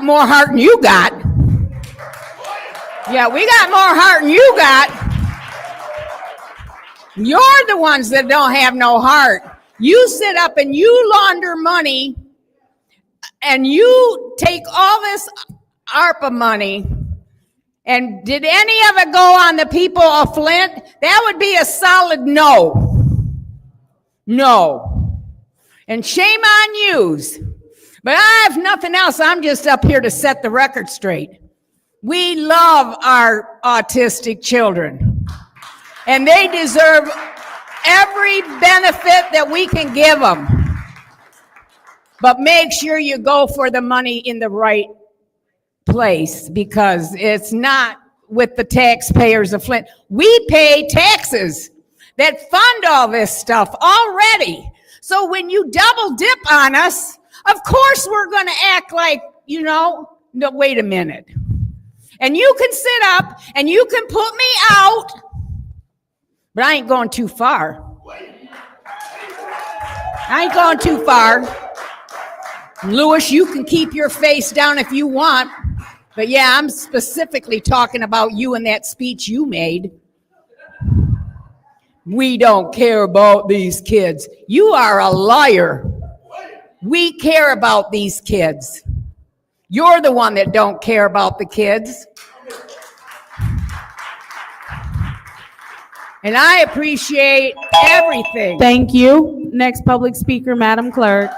more heart than you got. Yeah, we got more heart than you got. You're the ones that don't have no heart. You sit up and you launder money and you take all this ARPA money. And did any of it go on the people of Flint? That would be a solid no. No. And shame on yous. But I have nothing else. I'm just up here to set the record straight. We love our autistic children, and they deserve every benefit that we can give them. But make sure you go for the money in the right place, because it's not with the taxpayers of Flint. We pay taxes that fund all this stuff already. So when you double dip on us, of course we're going to act like, no, wait a minute. And you can sit up and you can put me out, but I ain't going too far. I ain't going too far. Lewis, you can keep your face down if you want, but yeah, I'm specifically talking about you and that speech you made. We don't care about these kids. You are a liar. We care about these kids. You're the one that don't care about the kids. And I appreciate everything. Thank you. Next public speaker, Madam Clerk.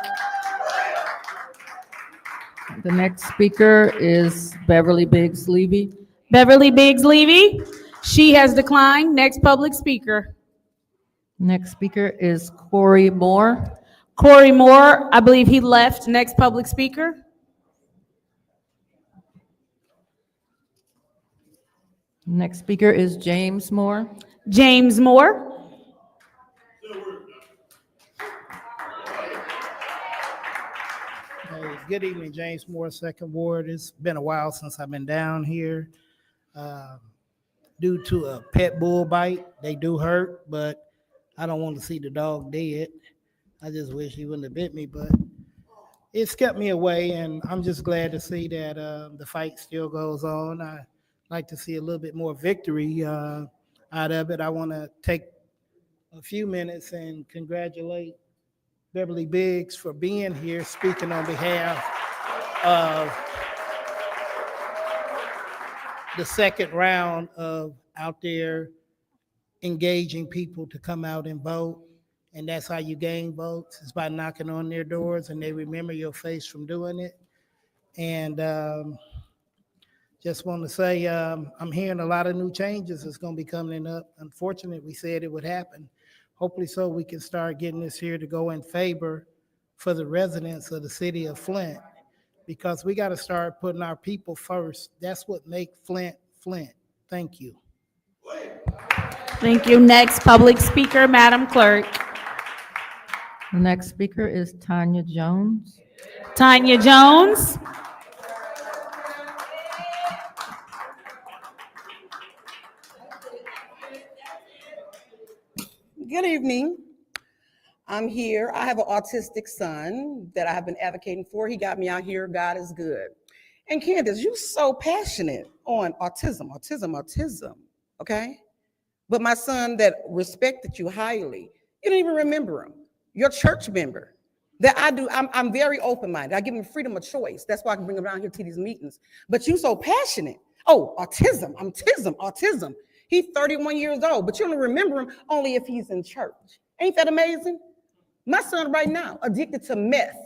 the next speaker is Beverly Biggs Levy. Beverly Biggs Levy. She has declined. Next public speaker. Next speaker is Corey Moore. Corey Moore, I believe he left. Next public speaker. Next speaker is James Moore. James Moore. Hey, good evening, James Moore, Second Ward. It's been a while since I've been down here. Due to a pet bull bite, they do hurt, but I don't want to see the dog dead. I just wish he wouldn't have bit me, but it's kept me away, and I'm just glad to see that the fight still goes on. I like to see a little bit more victory out of it. I want to take a few minutes and congratulate Beverly Biggs for being here, speaking on behalf of the second round of out there engaging people to come out and vote. And that's how you gain votes, is by knocking on their doors and they remember your face from doing it. And just want to say, I'm hearing a lot of new changes that's going to be coming up. Unfortunately, we said it would happen. Hopefully so we can start getting this here to go in favor for the residents of the city of Flint, because we got to start putting our people first. That's what make Flint, Flint. Thank you. Thank you. Next public speaker, Madam Clerk. The next speaker is Tanya Jones. Tanya Jones. Good evening. I'm here. I have an autistic son that I have been advocating for. He got me out here. God is good. And Candace, you're so passionate on autism, okay? But my son that respected you highly, you don't even remember him. Your church member. That I do, I'm very open-minded. I give him freedom of choice. That's why I can bring him around here to these meetings. But you so passionate. Oh, autism. He's 31 years old, but you don't remember him only if he's in church. Ain't that amazing? My son right now, addicted to meth,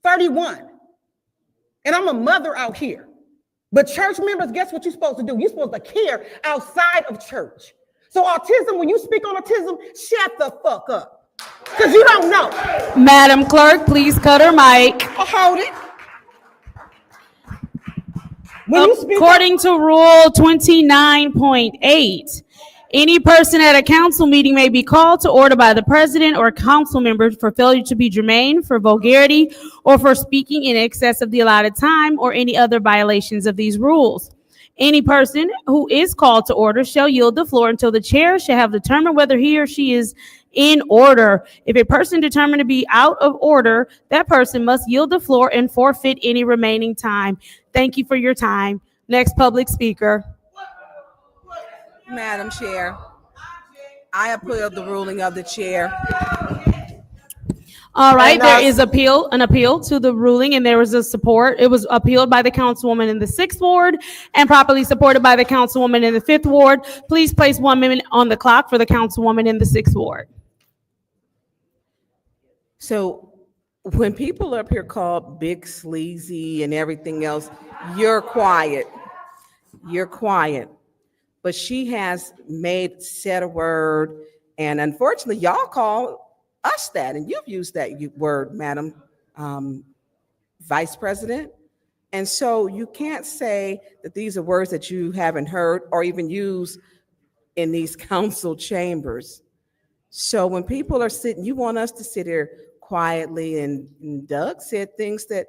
31. And I'm a mother out here. But church members, guess what you're supposed to do? You're supposed to care outside of church. So autism, when you speak on autism, shut the fuck up. Because you don't know. Madam Clerk, please cut her mic. I'll hold it. When you speak According to Rule 29.8, any person at a council meeting may be called to order by the president or council members for failure to be germane, for vulgarity, or for speaking in excess of the allotted time, or any other violations of these rules. Any person who is called to order shall yield the floor until the chair shall have determined whether he or she is in order. If a person determined to be out of order, that person must yield the floor and forfeit any remaining time. Thank you for your time. Next public speaker. Madam Chair, I appeal the ruling of the chair. All right, And, there is an appeal to the ruling, and there was a support. It was appealed by the councilwoman in the 6th ward and properly supported by the councilwoman in the 5th ward. Please place 1 minute on the clock for the councilwoman in the 6th ward. So when people up here called big sleazy and everything else, you're quiet. You're quiet. But she has said a word, and unfortunately, y'all call us that, and you've used that word, Madam Vice President. And so you can't say that these are words that you haven't heard or even used in these council chambers. So when people are sitting, you want us to sit here quietly, and Doug said things that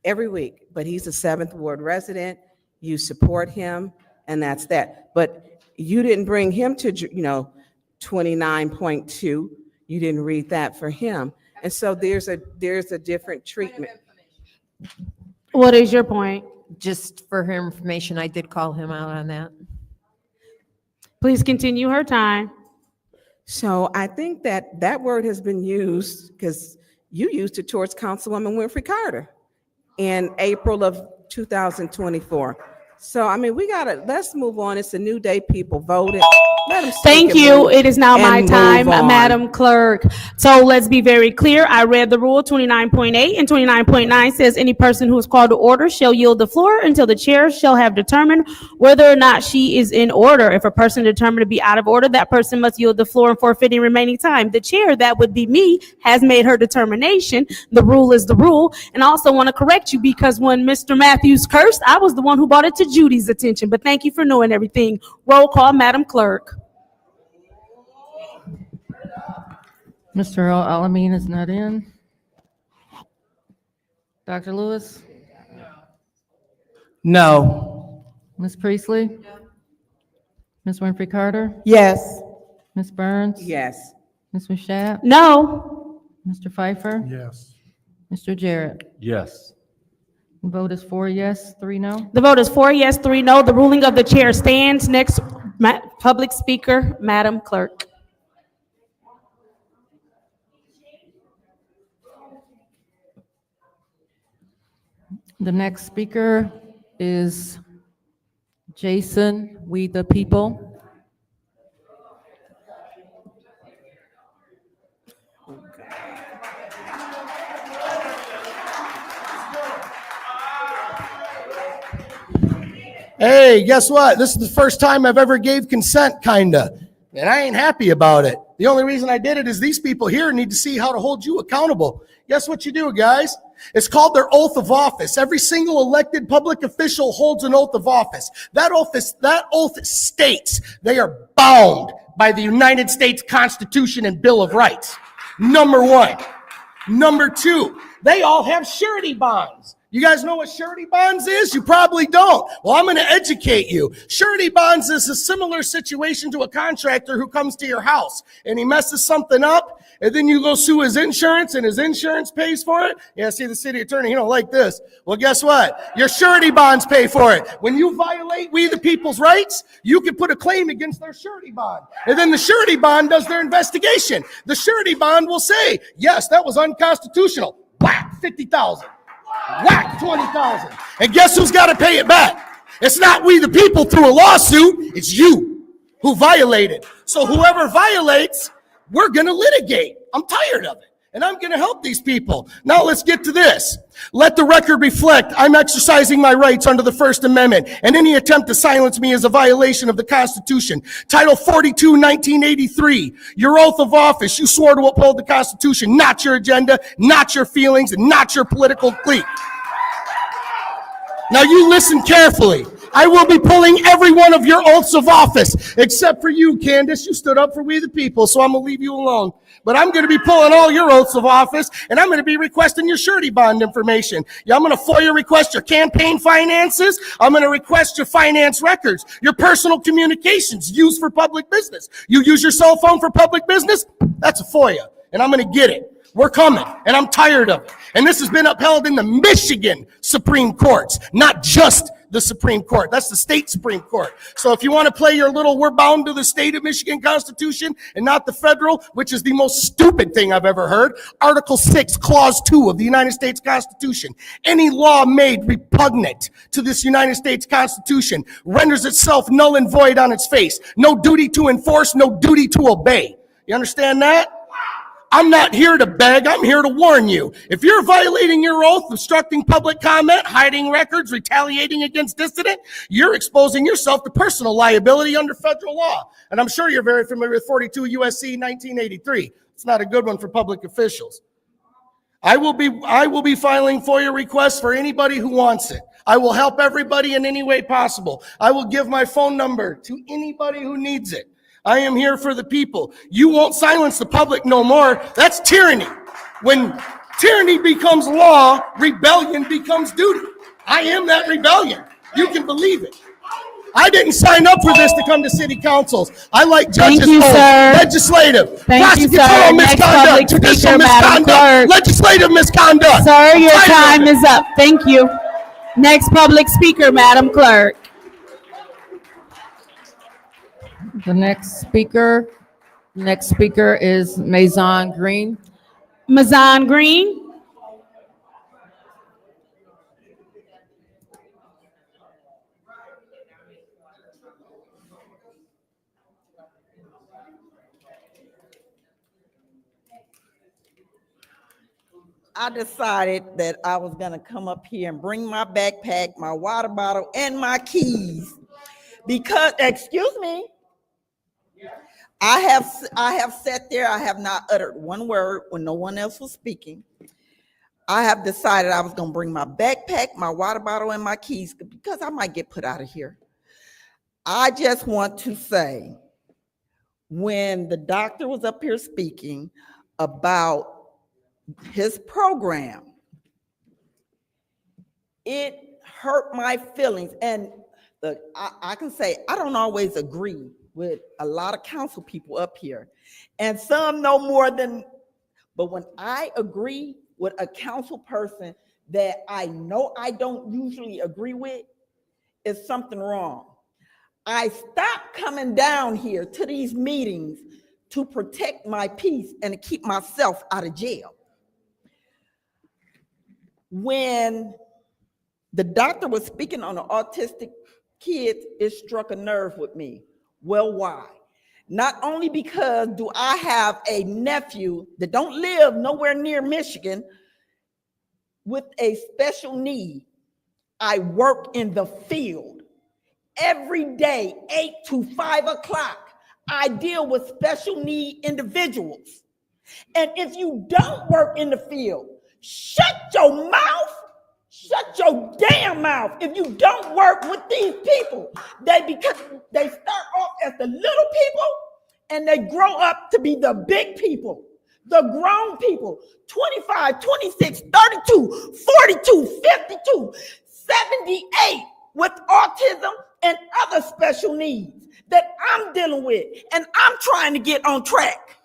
every week, but he's a 7th Ward resident. You support him, and that's that. But you didn't bring him to, 29.2. You didn't read that for him. And so there's a different treatment. What is your point? Just for her information, I did call him out on that. Please continue her time. So I think that word has been used because you used it towards Councilwoman Winfrey Carter in April of 2024. So, I mean, let's move on. It's a new day. People voted. Let them speak. Thank you. It is now my time, on. Madam Clerk. So let's be very clear. I read the rule 29.8, and 29.9 says any person who is called to order shall yield the floor until the chair shall have determined whether or not she is in order. If a person determined to be out of order, that person must yield the floor and forfeiting remaining time. The chair, that would be me, has made her determination. The rule is the rule. And I also want to correct you because when Mr. Matthews cursed, I was the one who brought it to Judy's attention. But thank you for knowing everything. Roll call, Madam Clerk. Mr. Earl Alamin is not in. Dr. Lewis? No. Ms. Priestley? Ms. Winfrey Carter? Yes. Ms. Burns? Yes. Ms. Mashat? No. Mr. Pfeiffer? Yes. Mr. Jarrett? Yes. The vote is 4 yes, 3 no. The vote is 4 yes, 3 no. The ruling of the chair stands. Next, public speaker, Madam Clerk. The next speaker is Jason, We the People. Hey, guess what? This is the first time I've ever gave consent, kinda. And I ain't happy about it. The only reason I did it is these people here need to see how to hold you accountable. Guess what you do, guys? It's called their oath of office. Every single elected public official holds an oath of office. That oath states they are bound by the United States Constitution and Bill of Rights. Number one. Number two, they all have surety bonds. You guys know what surety bonds is? You probably don't. Well, I'm going to educate you. Surety bonds is a similar situation to a contractor who comes to your house and he messes something up, and then you go sue his insurance and his insurance pays for it. Yeah, see, the city attorney, he don't like this. Well, guess what? Your surety bonds pay for it. When you violate we the people's rights, you can put a claim against their surety bond. And then the surety bond does their investigation. The surety bond will say, yes, that was unconstitutional. Whack, 50,000. Whack, 20,000. And guess who's got to pay it back? It's not we the people through a lawsuit. It's you who violated. So whoever violates, we're going to litigate. I'm tired of it. And I'm going to help these people. Now let's get to this. Let the record reflect I'm exercising my rights under the First Amendment, and any attempt to silence me is a violation of the Constitution. Title 42, 1983, your oath of office. You swore to uphold the Constitution, not your agenda, not your feelings, and not your political clique. Now you listen carefully. I will be pulling every one of your oaths of office, except for you, Candace. You stood up for we the people, so I'm going to leave you alone. But I'm going to be pulling all your oaths of office, and I'm going to be requesting your surety bond information. Yeah, I'm going to FOIA request your campaign finances. I'm going to request your finance records, your personal communications used for public business. You use your cell phone for public business? That's a FOIA, and I'm going to get it. We're coming, and I'm tired of it. And this has been upheld in the Michigan Supreme Courts, not just the Supreme Court. That's the state Supreme Court. So if you want to play your little, we're bound to the state of Michigan Constitution and not the federal, which is the most stupid thing I've ever heard, Article 6, Clause 2 of the United States Constitution. Any law made repugnant to this United States Constitution renders itself null and void on its face. No duty to enforce, no duty to obey. You understand that? I'm not here to beg, I'm here to warn you. If you're violating your oath, obstructing public comment, hiding records, retaliating against dissident, you're exposing yourself to personal liability under federal law. And I'm sure you're very familiar with 42 U.S.C. 1983. It's not a good one for public officials. I will be filing FOIA requests for anybody who wants it. I will help everybody in any way possible. I will give my phone number to anybody who needs it. I am here for the people. You won't silence the public no more. That's tyranny. When tyranny becomes law, rebellion becomes duty. I am that rebellion. You can believe it. I didn't sign up for this to come to city councils. I like judges, Thank you, sir. legislative, Thank you, sir. prosecutorial Next misconduct, public judicial speaker, Madam misconduct, Clerk. legislative misconduct. Sir, your I'm tired of time it. is up. Thank you. Next public speaker, Madam Clerk. The next speaker is Mazon Green. Mazon Green. I decided that I was gonna come up here and bring my backpack, my water bottle, and my keys. Because, excuse me, I have sat there, I have not uttered one word when no one else was speaking. I have decided I was gonna bring my backpack, my water bottle, and my keys because I might get put out of here. I just want to say, when the doctor was up here speaking about his program, it hurt my feelings. And I can say I don't always agree with a lot of council people up here, and some know more than, but when I agree with a council person that I know I don't usually agree with, is something wrong. I stopped coming down here to these meetings to protect my peace and to keep myself out of jail. When the doctor was speaking on the autistic kids, it struck a nerve with me. Well, why? Not only because do I have a nephew that don't live nowhere near Michigan with a special need, I work in the field Every day, 8 to 5 o'clock, I deal with special need individuals. And if you don't work in the field, shut your mouth. Shut your damn mouth. If you don't work with these people, because they start off as the little people and they grow up to be the big people, the grown people, 25, 26, 32, 42, 52, 78 with autism and other special needs that I'm dealing with, and I'm trying to get on track.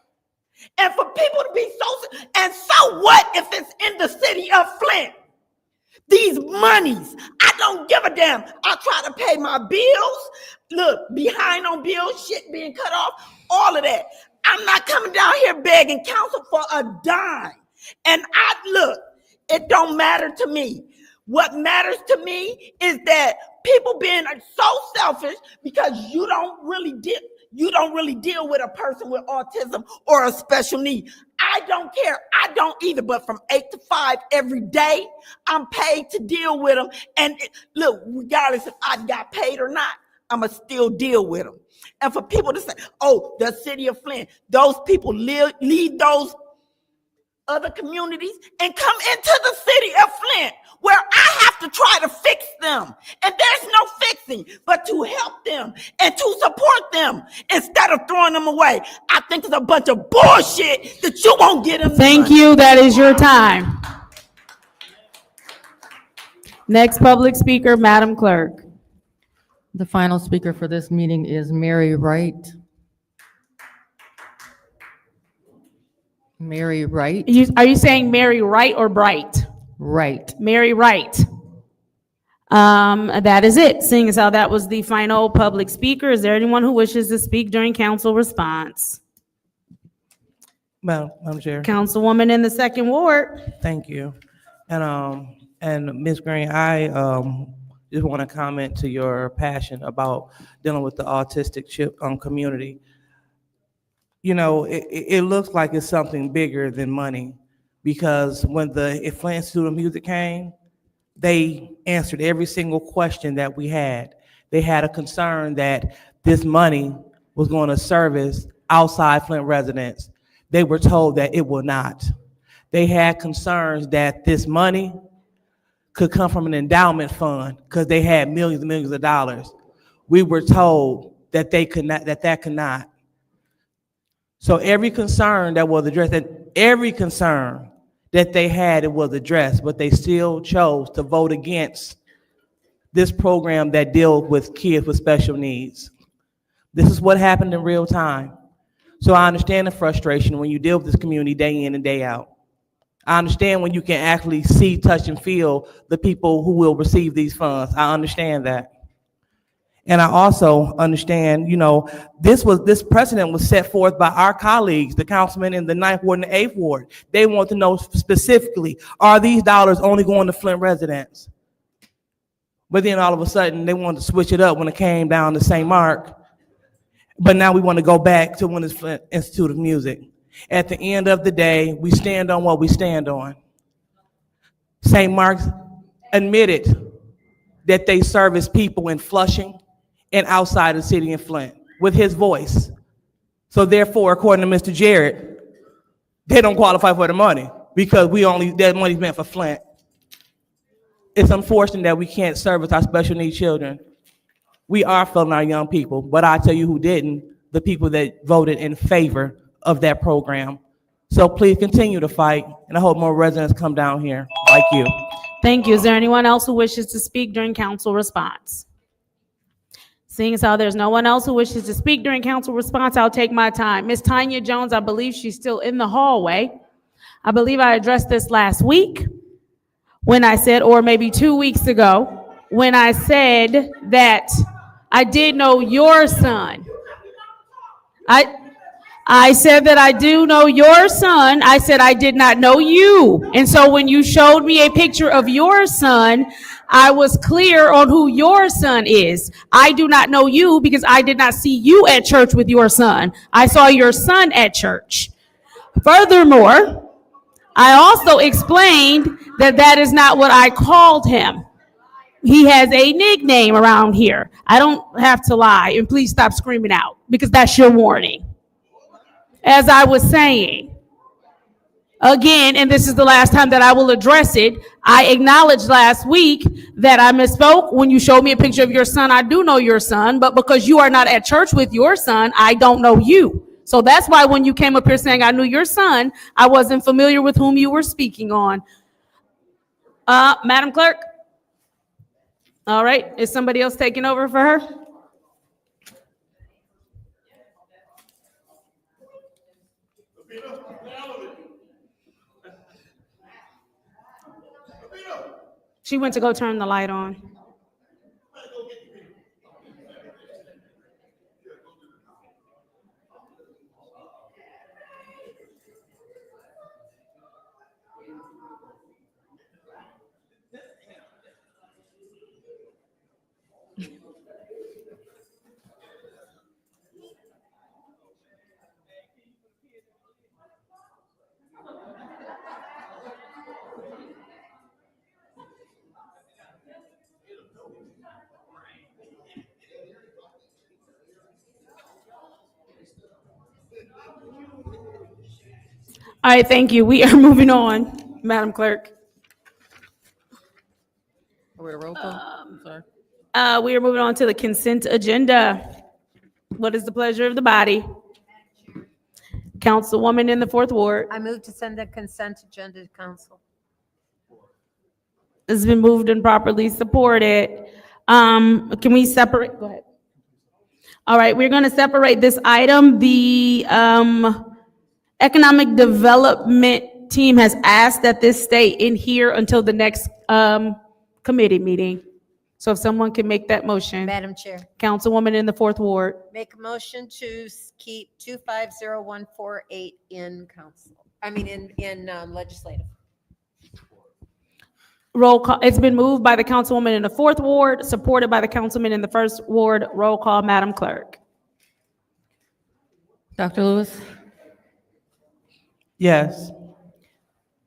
And for people to be so what if it's in the city of Flint? These monies, I don't give a damn. I try to pay my bills. Look, behind on bills, shit being cut off, all of that. I'm not coming down here begging counsel for a dime. And it don't matter to me. What matters to me is that people being so selfish because you don't really deal with a person with autism or a special need. I don't care. I don't either. But from 8 to 5 every day, I'm paid to deal with them. And look, regardless if I got paid or not, I'ma still deal with them. And for people to say, oh, the city of Flint, those people leave those other communities and come into the city of Flint, where I have to try to fix them. And there's no fixing but to help them and to support them instead of throwing them away. I think it's a bunch of bullshit that you won't get them. Thank you. That is your time. Next public speaker, Madam Clerk. The final speaker for this meeting is Mary Wright. Mary Wright. Are you saying Mary Wright or Bright? Right. Mary Wright. That is it. Seeing as how that was the final public speaker, is there anyone who wishes to speak during council response? Madam Chair. Councilwoman in the second ward. Thank you. And Ms. Green, I just want to comment to your passion about dealing with the autistic community. You know, it looks like it's something bigger than money, because when the Flint Institute of Music came, they answered every single question that we had. They had a concern that this money was going to service outside Flint residents. They were told that it will not. They had concerns that this money could come from an endowment fund because they had millions and millions of dollars. We were told that they could not, that could not. So every concern that was addressed, and every concern that they had, it was addressed, but they still chose to vote against this program that deals with kids with special needs. This is what happened in real time. So I understand the frustration when you deal with this community day in and day out. I understand when you can actually see, touch, and feel the people who will receive these funds. I understand that. And I also understand, you know, this precedent was set forth by our colleagues, the councilmen in the 9th Ward and the 8th Ward. They want to know specifically, are these dollars only going to Flint residents? But then all of a sudden, they wanted to switch it up when it came down to St. Mark. But now we want to go back to when it's Flint Institute of Music. At the end of the day, we stand on what we stand on. St. Mark's admitted that they service people in Flushing and outside the city in Flint with his voice. So therefore, according to Mr. Jarrett, they don't qualify for the money because that money's meant for Flint. It's unfortunate that we can't service our special needs children. We are failing our young people, but I tell you who didn't, the people that voted in favor of that program. So please continue to fight, and I hope more residents come down here like you. Thank you. Is there anyone else who wishes to speak during council response? Seeing as how there's no one else who wishes to speak during council response, I'll take my time. Ms. Tanya Jones, I believe she's still in the hallway. I believe I addressed this last week when I said, or maybe 2 weeks ago, when I said that I did know your son. I said that I do know your son. I said I did not know you. And so when you showed me a picture of your son, I was clear on who your son is. I do not know you because I did not see you at church with your son. I saw your son at church. Furthermore, I also explained that that is not what I called him. He has a nickname around here. I don't have to lie, and please stop screaming out because that's your warning. As I was saying, again, and this is the last time that I will address it, I acknowledged last week that I misspoke. When you showed me a picture of your son, I do know your son, but because you are not at church with your son, I don't know you. So that's why when you came up here saying I knew your son, I wasn't familiar with whom you were speaking on. Madam Clerk? All right, is somebody else taking over for her? She went to go turn the light on. All right, thank you. We are moving on, Madam Clerk. Are we at roll call? Sorry. We are moving on to the consent agenda. What is the pleasure of the body? Councilwoman in the fourth ward. I move to send the consent agenda to council. It's been moved and properly supported. Can we separate? Go ahead. All right, we're going to separate this item. The economic development team has asked that this stay in here until the next committee meeting. So if someone can make that motion. Madam Chair. Councilwoman in the fourth ward. Make a motion to keep 250148 in council. I mean, in legislative. Roll call. It's been moved by the councilwoman in the fourth ward, supported by the councilman in the first ward. Roll call, Madam Clerk. Dr. Lewis? Yes.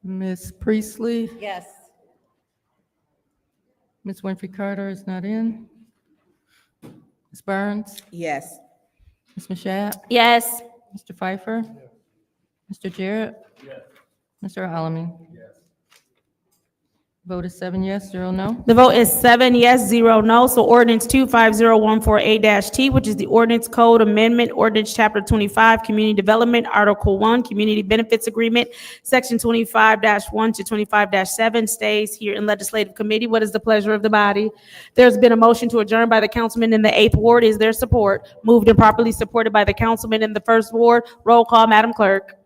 Ms. Priestley? Yes. Ms. Winfrey Carter is not in. Ms. Burns? Yes. Ms. Mashat? Yes. Mr. Pfeiffer? Mr. Jarrett? Mr. Alamin? Vote is 7 yes, 0 no. The vote is 7 yes, 0 no. So ordinance 250148-T, which is the ordinance code amendment, ordinance chapter 25, community development, article 1, community benefits agreement, section 25-1 to 25-7 stays here in legislative committee. What is the pleasure of the body? There's been a motion to adjourn by the councilman in the 8th ward. Is there support? Moved and properly supported by the councilman in the 1st ward. Roll call, Madam Clerk.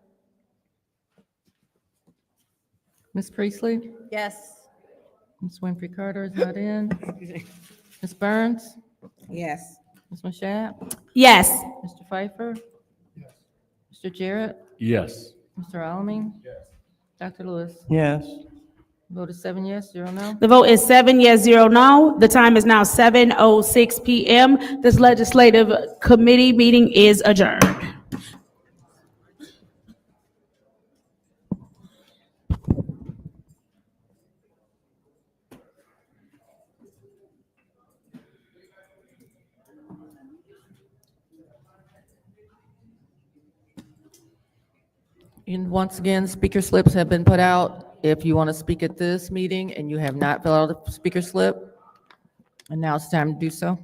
Ms. Priestley? Yes. Ms. Winfrey Carter is not in. Ms. Burns? Yes. Ms. Mashat? Yes. Mr. Pfeiffer? Mr. Jarrett? Yes. Mr. Alamin? Dr. Lewis? Yes. Vote is 7 yes, 0 no. The vote is 7 yes, 0 no. The time is now 7:06 p.m. This legislative committee meeting is adjourned. And once again, speaker slips have been put out. If you want to speak at this meeting and you have not filled out a speaker slip, and now it's time to do so.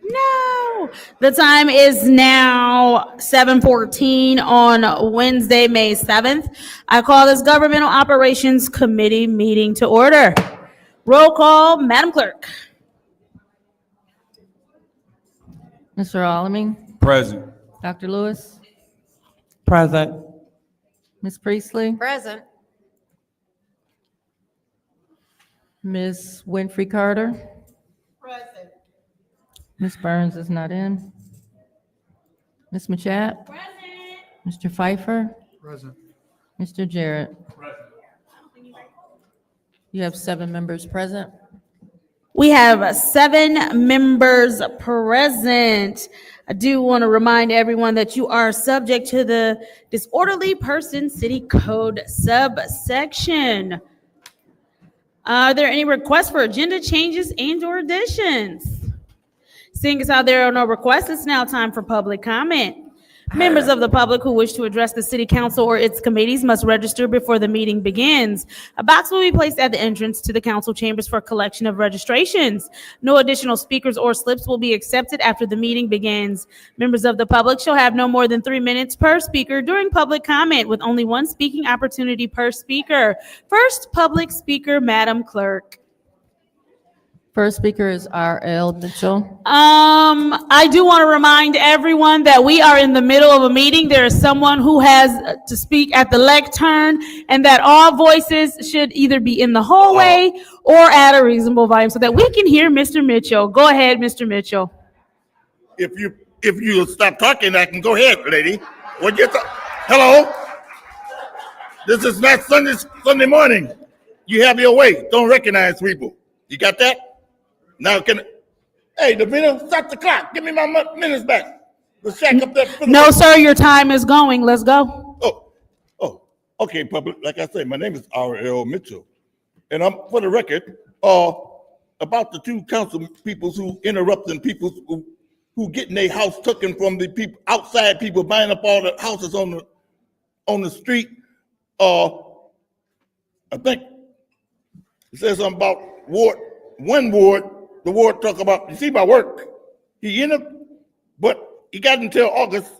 No. The time is now 7:14 on Wednesday, May 7th. I call this Governmental Operations Committee meeting to order. Roll call, Madam Clerk. Mr. Alamin? Present. Dr. Lewis? Present. Ms. Priestley? Present. Ms. Winfrey Carter? Present. Ms. Burns is not in. Ms. Machat? Present. Mr. Pfeiffer? Present. Mr. Jarrett? You have 7 members present. We have 7 members present. I do want to remind everyone that you are subject to the Disorderly Person City Code subsection. Are there any requests for agenda changes and/or additions? Seeing as how there are no requests, it's now time for public comment. Members of the public who wish to address the city council or its committees must register before the meeting begins. A box will be placed at the entrance to the council chambers for collection of registrations. No additional speakers or slips will be accepted after the meeting begins. Members of the public shall have no more than 3 minutes per speaker during public comment, with only 1 speaking opportunity per speaker. First public speaker, Madam Clerk. First speaker is R.L. Mitchell. I do want to remind everyone that we are in the middle of a meeting. There is someone who has to speak at the lectern, and that all voices should either be in the hallway or at a reasonable volume so that we can hear Mr. Mitchell. Go ahead, Mr. Mitchell. If you stop talking, I can go ahead, lady. What you Hello? This is not Sunday morning. You have your way. Don't recognize people. You got that? Now hey, Davina, stop the clock. Give me my minutes back. Let's shack up that. No, sir, your time is going. Let's go. Okay, public. Like I said, my name is R.L. Mitchell. And I'm, for the record, about the 2 council people who interrupting people who getting their house taken from the people, outside people buying up all the houses on the street. I think it says something about one ward, the ward talk about, you see my work. He in it, but he got until August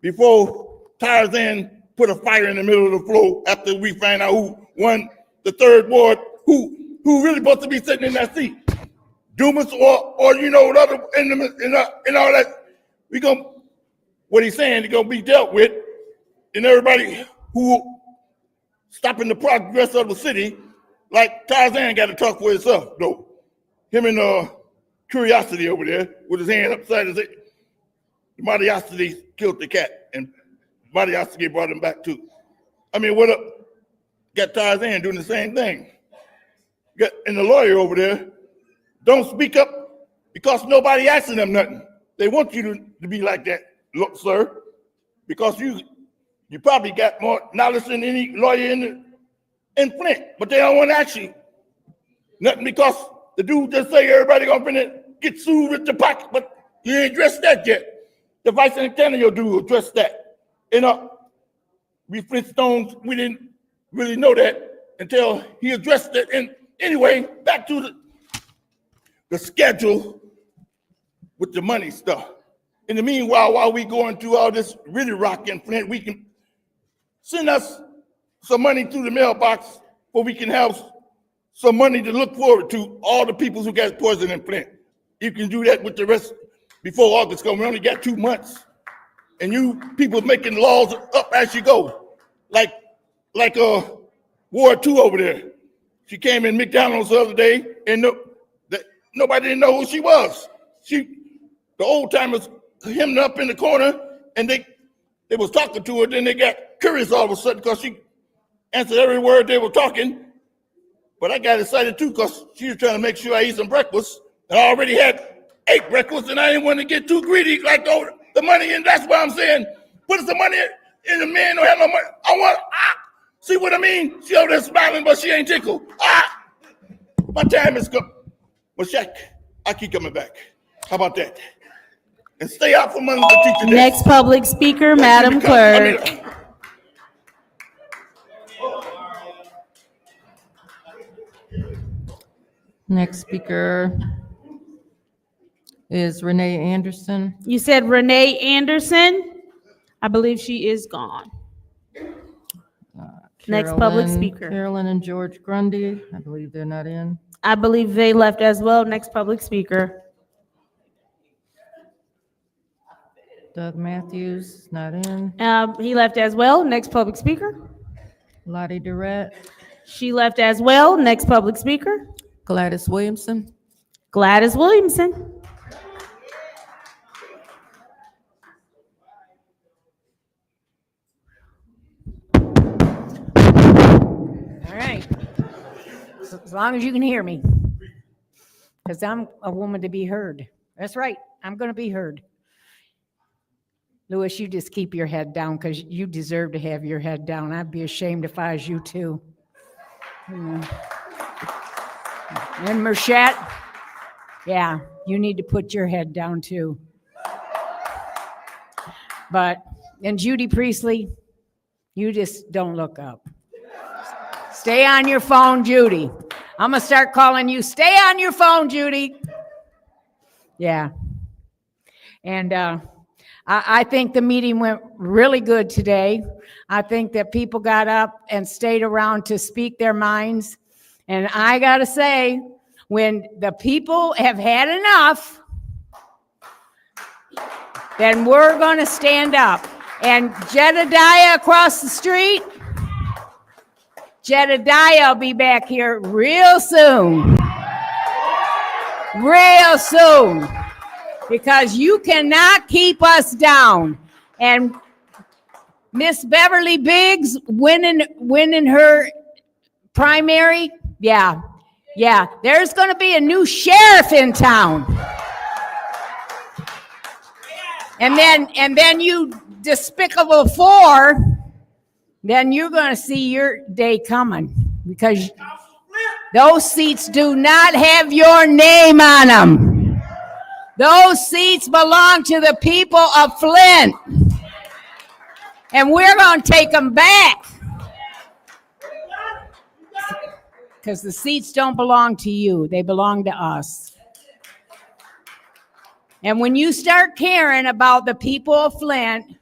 before Tarzan put a fire in the middle of the floor after we find out who won the 3rd ward, who really supposed to be sitting in that seat. Dumas or the other and all that. What he's saying, he's gonna be dealt with, and everybody who stopping the progress of the city, like Tarzan got to talk for himself, though. Him and Curiosity over there with his hand upside his head. Mariosity killed the cat, and Mariosity brought him back too. I mean, what up? Got Tarzan doing the same thing. And the lawyer over there don't speak up because nobody asking them nothing. They want you to be like that, look, sir, because you probably got more knowledge than any lawyer in Flint, but they don't want to ask you nothing because the dude just say everybody gonna get sued with the pocket, but you ain't addressed that yet. The Vice Centennial dude addressed that. And we Flintstones, we didn't really know that until he addressed it. And anyway, back to the schedule with the money stuff. In the meanwhile, while we going through all this really rock in Flint, we can send us some money through the mailbox where we can have some money to look forward to all the people who got poisoned in Flint. You can do that with the rest before August comes. We only got 2 months. And you people making laws up as you go. Like Ward 2 over there. She came in McDonald's the other day and nobody didn't know who she was. the old timers hemmed up in the corner, and they was talking to her. Then they got curious all of a sudden because she answered every word they were talking. But I got excited too because she was trying to make sure I eat some breakfast. And I already had 8 breakfasts, and I didn't want to get too greedy like the money. And that's why I'm saying, put some money in the man don't have no money. I want, see what I mean? She over there smiling, but she ain't tickled. My time is come. Well, Shaq, I keep coming back. How about that? And stay out from under the teacher desk. Next public speaker, Madam Clerk. Next speaker is Renee Anderson. You said Renee Anderson? I believe she is gone. Next public speaker. Carolyn and George Grundy, I believe they're not in. I believe they left as well. Next public speaker. Doug Matthews, not in. He left as well. Next public speaker. Lottie Durrett. She left as well. Next public speaker. Gladys Williamson. Gladys Williamson. All right. As long as you can hear me. Because I'm a woman to be heard. That's right. I'm going to be heard. Louis, you just keep your head down because you deserve to have your head down. I'd be ashamed if I was you too. And Merchette, yeah, you need to put your head down too. And Judy Priestley, you just don't look up. Stay on your phone, Judy. I'm going to start calling you. Stay on your phone, Judy. Yeah. And I think the meeting went really good today. I think that people got up and stayed around to speak their minds. And I got to say, when the people have had enough, then we're going to stand up. And Jedediah across the street, Jedediah will be back here real soon. Real soon. Because you cannot keep us down. And Miss Beverly Biggs winning her primary, yeah. There's going to be a new sheriff in town. And then you despicable 4, then you're going to see your day coming because those seats do not have your name on them. Those seats belong to the people of Flint. And we're going to take them back. Because the seats don't belong to you. They belong to us. And when you start caring about the people of Flint,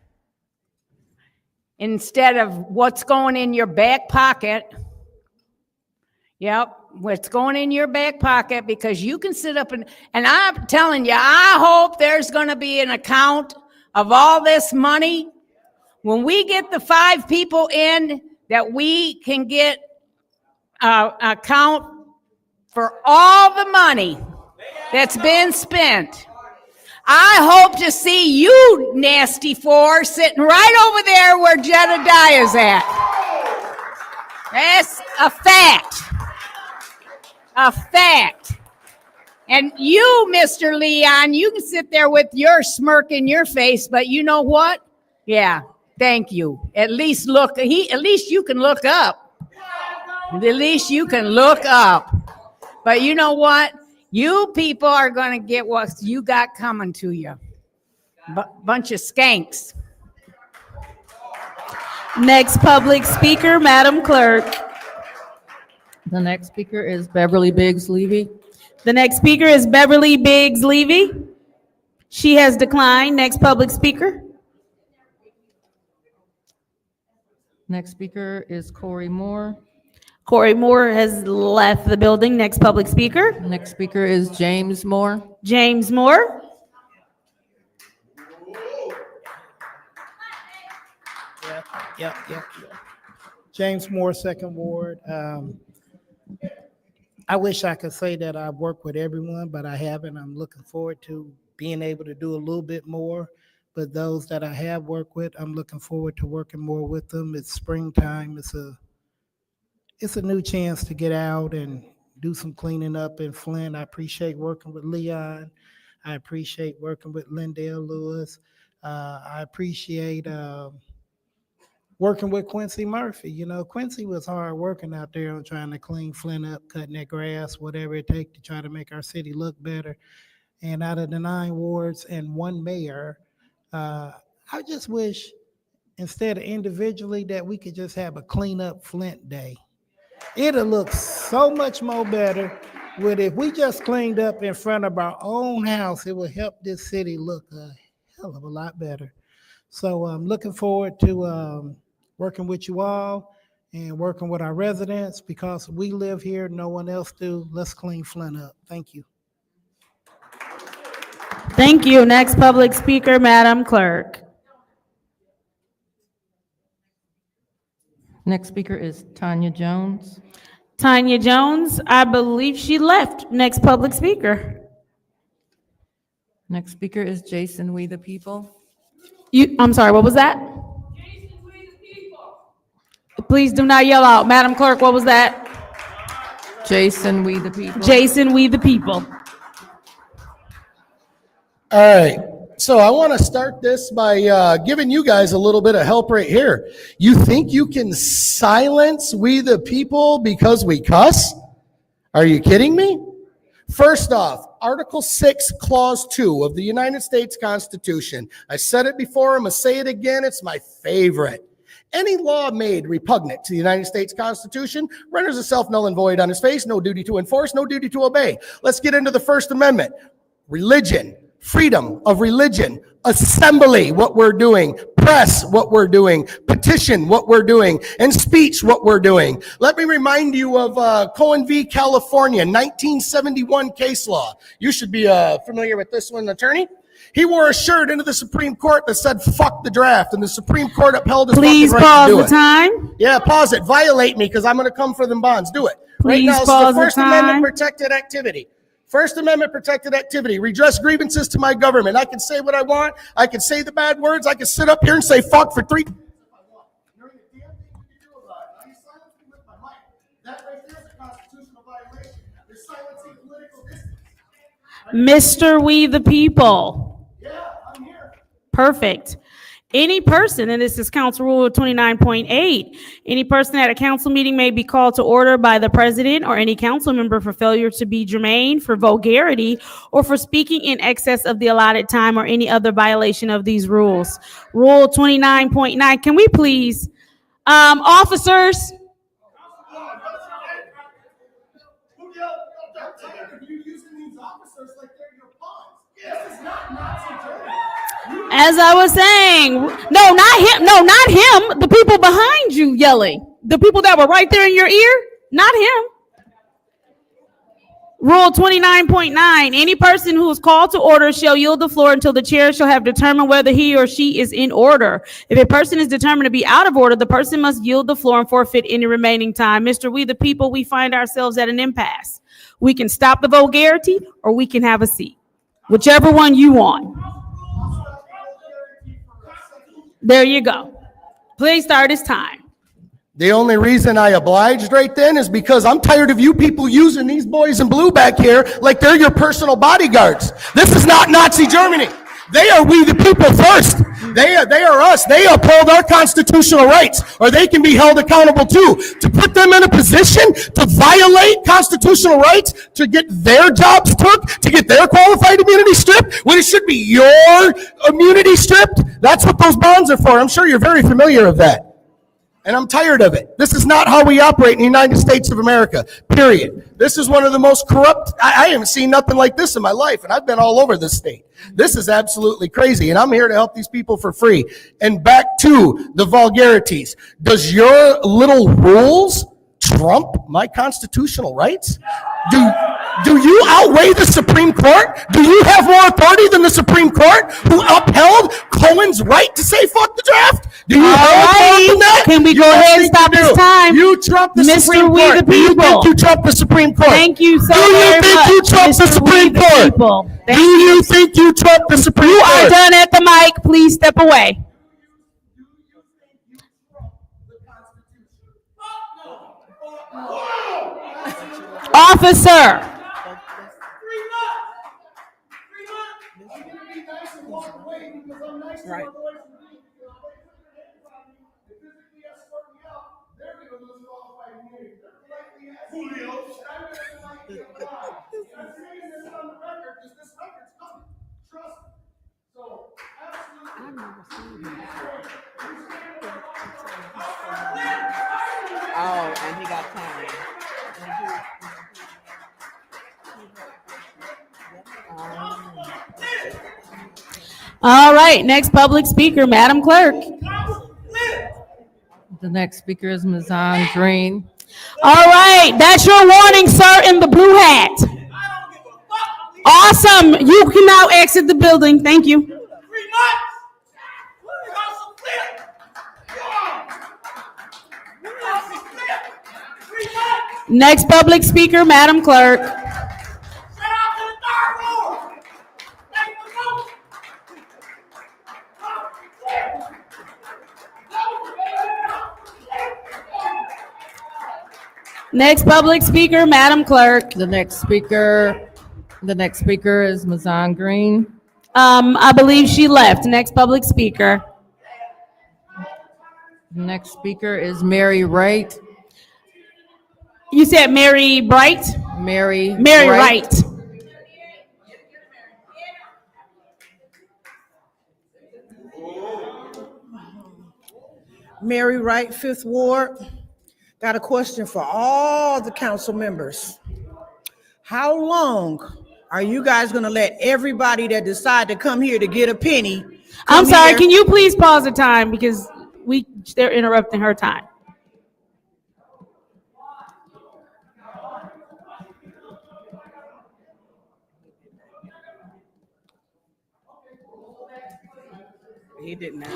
instead of what's going in your back pocket, what's going in your back pocket, because you can sit up and I'm telling you, I hope there's going to be an account of all this money. When we get the 5 people in, that we can get account for all the money that's been spent. I hope to see you, nasty 4, sitting right over there where Jedediah's at. That's a fact. A fact. And you, Mr. Leon, you can sit there with your smirk in your face, but you know what? Yeah, thank you. At least you can look up. At least you can look up. But you know what? You people are going to get what you got coming to you. Bunch of skanks. Next public speaker, Madam Clerk. The next speaker is Beverly Biggs Levy. The next speaker is Beverly Biggs Levy. She has declined. Next public speaker. Next speaker is Corey Moore. Corey Moore has left the building. Next public speaker. Next speaker is James Moore. James Moore. Yep. James Moore, 2nd Ward. I wish I could say that I work with everyone, but I haven't. I'm looking forward to being able to do a little bit more. But those that I have worked with, I'm looking forward to working more with them. It's springtime. It's a new chance to get out and do some cleaning up in Flint. I appreciate working with Leon. I appreciate working with Lindell Lewis. I appreciate working with Quincy Murphy. You know, Quincy was hard working out there on trying to clean Flint up, cutting that grass, whatever it takes to try to make our city look better. And out of the 9 wards and 1 mayor, I just wish instead of individually that we could just have a clean up Flint day. It'll look so much more better with if we just cleaned up in front of our own house. It will help this city look a hell of a lot better. So I'm looking forward to working with you all and working with our residents because we live here, no one else do. Let's clean Flint up. Thank you. Thank you. Next public speaker, Madam Clerk. Next speaker is Tanya Jones. Tanya Jones, I believe she left. Next public speaker. Next speaker is Jason We the People. I'm sorry, what was that? Please do not yell out. Madam Clerk, what was that? Jason We the People. Jason We the People. All right, so I want to start this by giving you guys a little bit of help right here. You think you can silence we the people because we cuss? Are you kidding me? First off, Article 6, Clause 2 of the United States Constitution. I said it before, I'm going to say it again, it's my favorite. Any law made repugnant to the United States Constitution renders itself null and void on its face, no duty to enforce, no duty to obey. Let's get into the First Amendment. Religion. Freedom of religion, assembly, what we're doing, press, what we're doing, petition, what we're doing, and speech, what we're doing. Let me remind you of Cohen v. California, 1971 case law. You should be familiar with this one, attorney. He wore a shirt into the Supreme Court that said, "Fuck the draft," and the Supreme Court upheld his Please fucking right to do pause the it. time. Yeah, pause it. Violate me, because I'm going to come for them bonds. Do it. Right Please now, pause it's the the First time. Amendment protected activity. First Amendment protected activity, redress grievances to my government. I can say what I want. I can say the bad words. I can sit up here and say fuck for 3. Mr. We the People. Perfect. Any person, and this is Council Rule 29.8, any person at a council meeting may be called to order by the president or any council member for failure to be germane, for vulgarity, or for speaking in excess of the allotted time or any other violation of these rules. Rule 29.9, can we please, officers? As I was saying, no, not him. No, not him. The people behind you yelling. The people that were right there in your ear, not him. Rule 29.9, any person who is called to order shall yield the floor until the chair shall have determined whether he or she is in order. If a person is determined to be out of order, the person must yield the floor and forfeit any remaining time. Mr. We the People, we find ourselves at an impasse. We can stop the vulgarity or we can have a seat. Whichever one you want. There you go. Please start his time. The only reason I obliged right then is because I'm tired of you people using these boys in blue back here like they're your personal bodyguards. This is not Nazi Germany. They are we the people first. They are us. They uphold our constitutional rights, or they can be held accountable too. To put them in a position to violate constitutional rights, to get their jobs took, to get their qualified immunity stripped, when it should be your immunity stripped, that's what those bonds are for. I'm sure you're very familiar with that. And I'm tired of it. This is not how we operate in the United States of America, period. This is one of the most corrupt, I haven't seen nothing like this in my life, and I've been all over this state. This is absolutely crazy, and I'm here to help these people for free. And back to the vulgarities. Does your little rules trump my constitutional rights? Do you outweigh the Supreme Court? Do you have more authority than the Supreme Court, who upheld Cohen's right to say fuck the draft? Do you have more authority than that? Can we You go don't ahead and think stop you this do. time? You trump the Mr. Supreme We Court. the Do you People. think you trump the Supreme Court? Thank you so Do you very think much, you trump the Mr. Supreme We the Court? People. Thank Do you think you trump the Supreme You Court? are done at the mic. Please step away. Officer. Right. Oh, and he got time. All right, next public speaker, Madam Clerk. The next speaker is Ms. Ann Green. All right, that's your warning, sir, in the blue hat. Awesome. You can now exit the building. Thank you. Next public speaker, Madam Clerk. Next public speaker, Madam Clerk. The next speaker is Ms. Ann Green. I believe she left. Next public speaker. The next speaker is Mary Wright. You said Mary Bright? Mary Wright. Mary Wright, Fifth Ward. Got a question for all the council members. How long are you guys gonna let everybody that decide to come here to get a penny? I'm sorry, can you please pause the time because they're interrupting her time. He did not.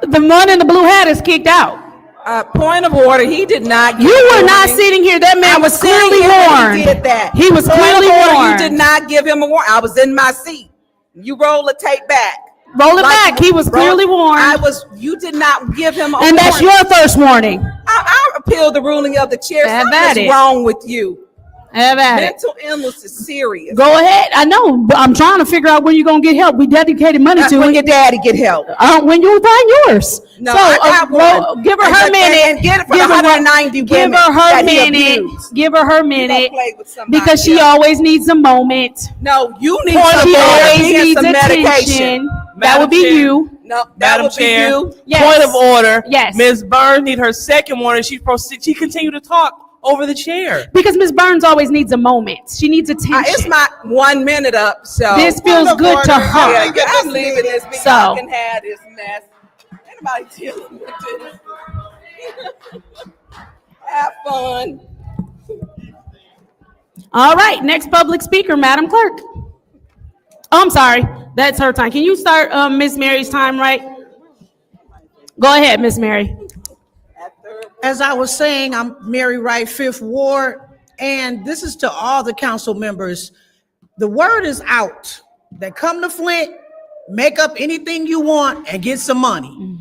The one in the blue hat is kicked out. Point of order, he did not. You were not sitting here. That man was clearly warned. He did that. He was Point of clearly order, warned. You did not give him a warning. I was in my seat. You roll the tape back. Roll it back. He was clearly warned. You did not give him a And warning. that's your first warning. I appeal the ruling of the chair. Have Something at is it. wrong with you. Have at it. Mental illness is serious. Go ahead. I know, but I'm trying to figure out when you're gonna get help. We dedicated money to When it. your daddy get help. When you find yours. No, So, I got one. give her her And minute. get it for Give the her 190 Give women her her that he minute. abused. Give her her You don't minute. play with somebody Because she else. always needs a moment. No, you need She some always and needs some medication. attention. That would be Chair. you. No, that Madam would Chair, be you. Yes. point of order. Yes. Ms. Burns need her second warning. She continued to talk over the chair. Because Ms. Burns always needs a moment. She needs attention. It's my 1 minute up, so. This feels Point of good to order. her. Yeah, I'm leaving this because So. I can have this mess. Anybody dealing with this? Have fun. All right, next public speaker, Madam Clerk. Oh, I'm sorry, that's her time. Can you start Miss Mary's time, right? Go ahead, Miss Mary. As I was saying, I'm Mary Wright, Fifth Ward, and this is to all the council members. The word is out that come to Flint, make up anything you want and get some money.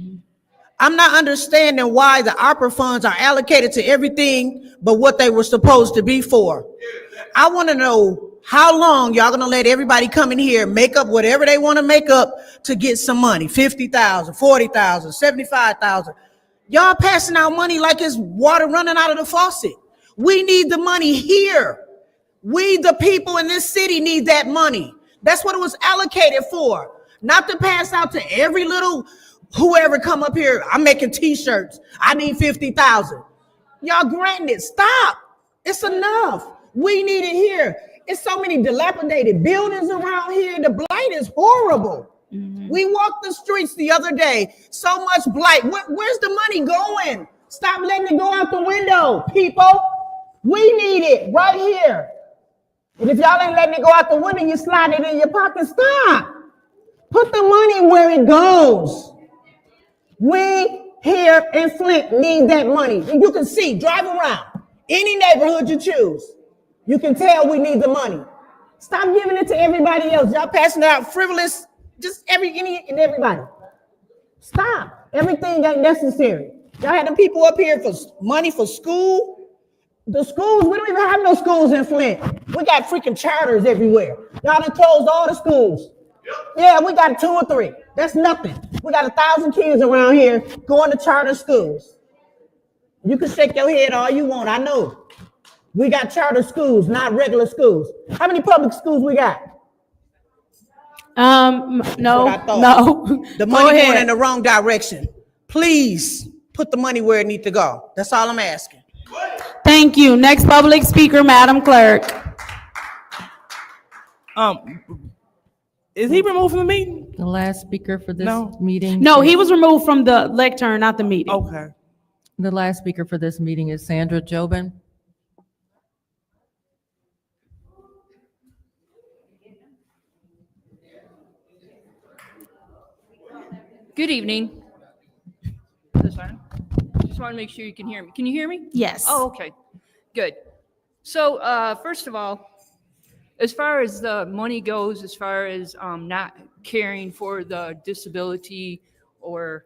I'm not understanding why the ARPA funds are allocated to everything but what they were supposed to be for. I want to know how long y'all gonna let everybody come in here, make up whatever they want to make up to get some money, 50,000, 40,000, 75,000. Y'all passing out money like it's water running out of the faucet. We need the money here. We, the people in this city, need that money. That's what it was allocated for. Not to pass out to every little whoever come up here. I'm making t-shirts. I need 50,000. Y'all granted it. Stop. It's enough. We need it here. It's so many dilapidated buildings around here. The blight is horrible. We walked the streets the other day. So much blight. Where's the money going? Stop letting it go out the window, people. We need it right here. And if y'all ain't letting it go out the window, you slide it in your pocket. Stop. Put the money where it goes. We here in Flint need that money. And you can see, drive around any neighborhood you choose. You can tell we need the money. Stop giving it to everybody else. Y'all passing out frivolous, just any and everybody. Stop. Everything ain't necessary. Y'all had them people up here for money for school. The schools, we don't even have no schools in Flint. We got freaking charters everywhere. Y'all done closed all the schools. Yeah, we got 2 or 3. That's nothing. We got 1,000 kids around here going to charter schools. You can shake your head all you want, I know. We got charter schools, not regular schools. How many public schools we got? No, no. The Go money going ahead. in the wrong direction. Please put the money where it needs to go. That's all I'm asking. Thank you. Next public speaker, Madam Clerk. Is he removed from the meeting? The last speaker for this No. meeting. No, he was removed from the lectern, not the meeting. Okay. The last speaker for this meeting is Sandra Jobin. Good evening. Is this on? Just want to make sure you can hear me. Can you hear me? Yes. Oh, okay. Good. So, first of all, as far as the money goes, as far as not caring for the disability or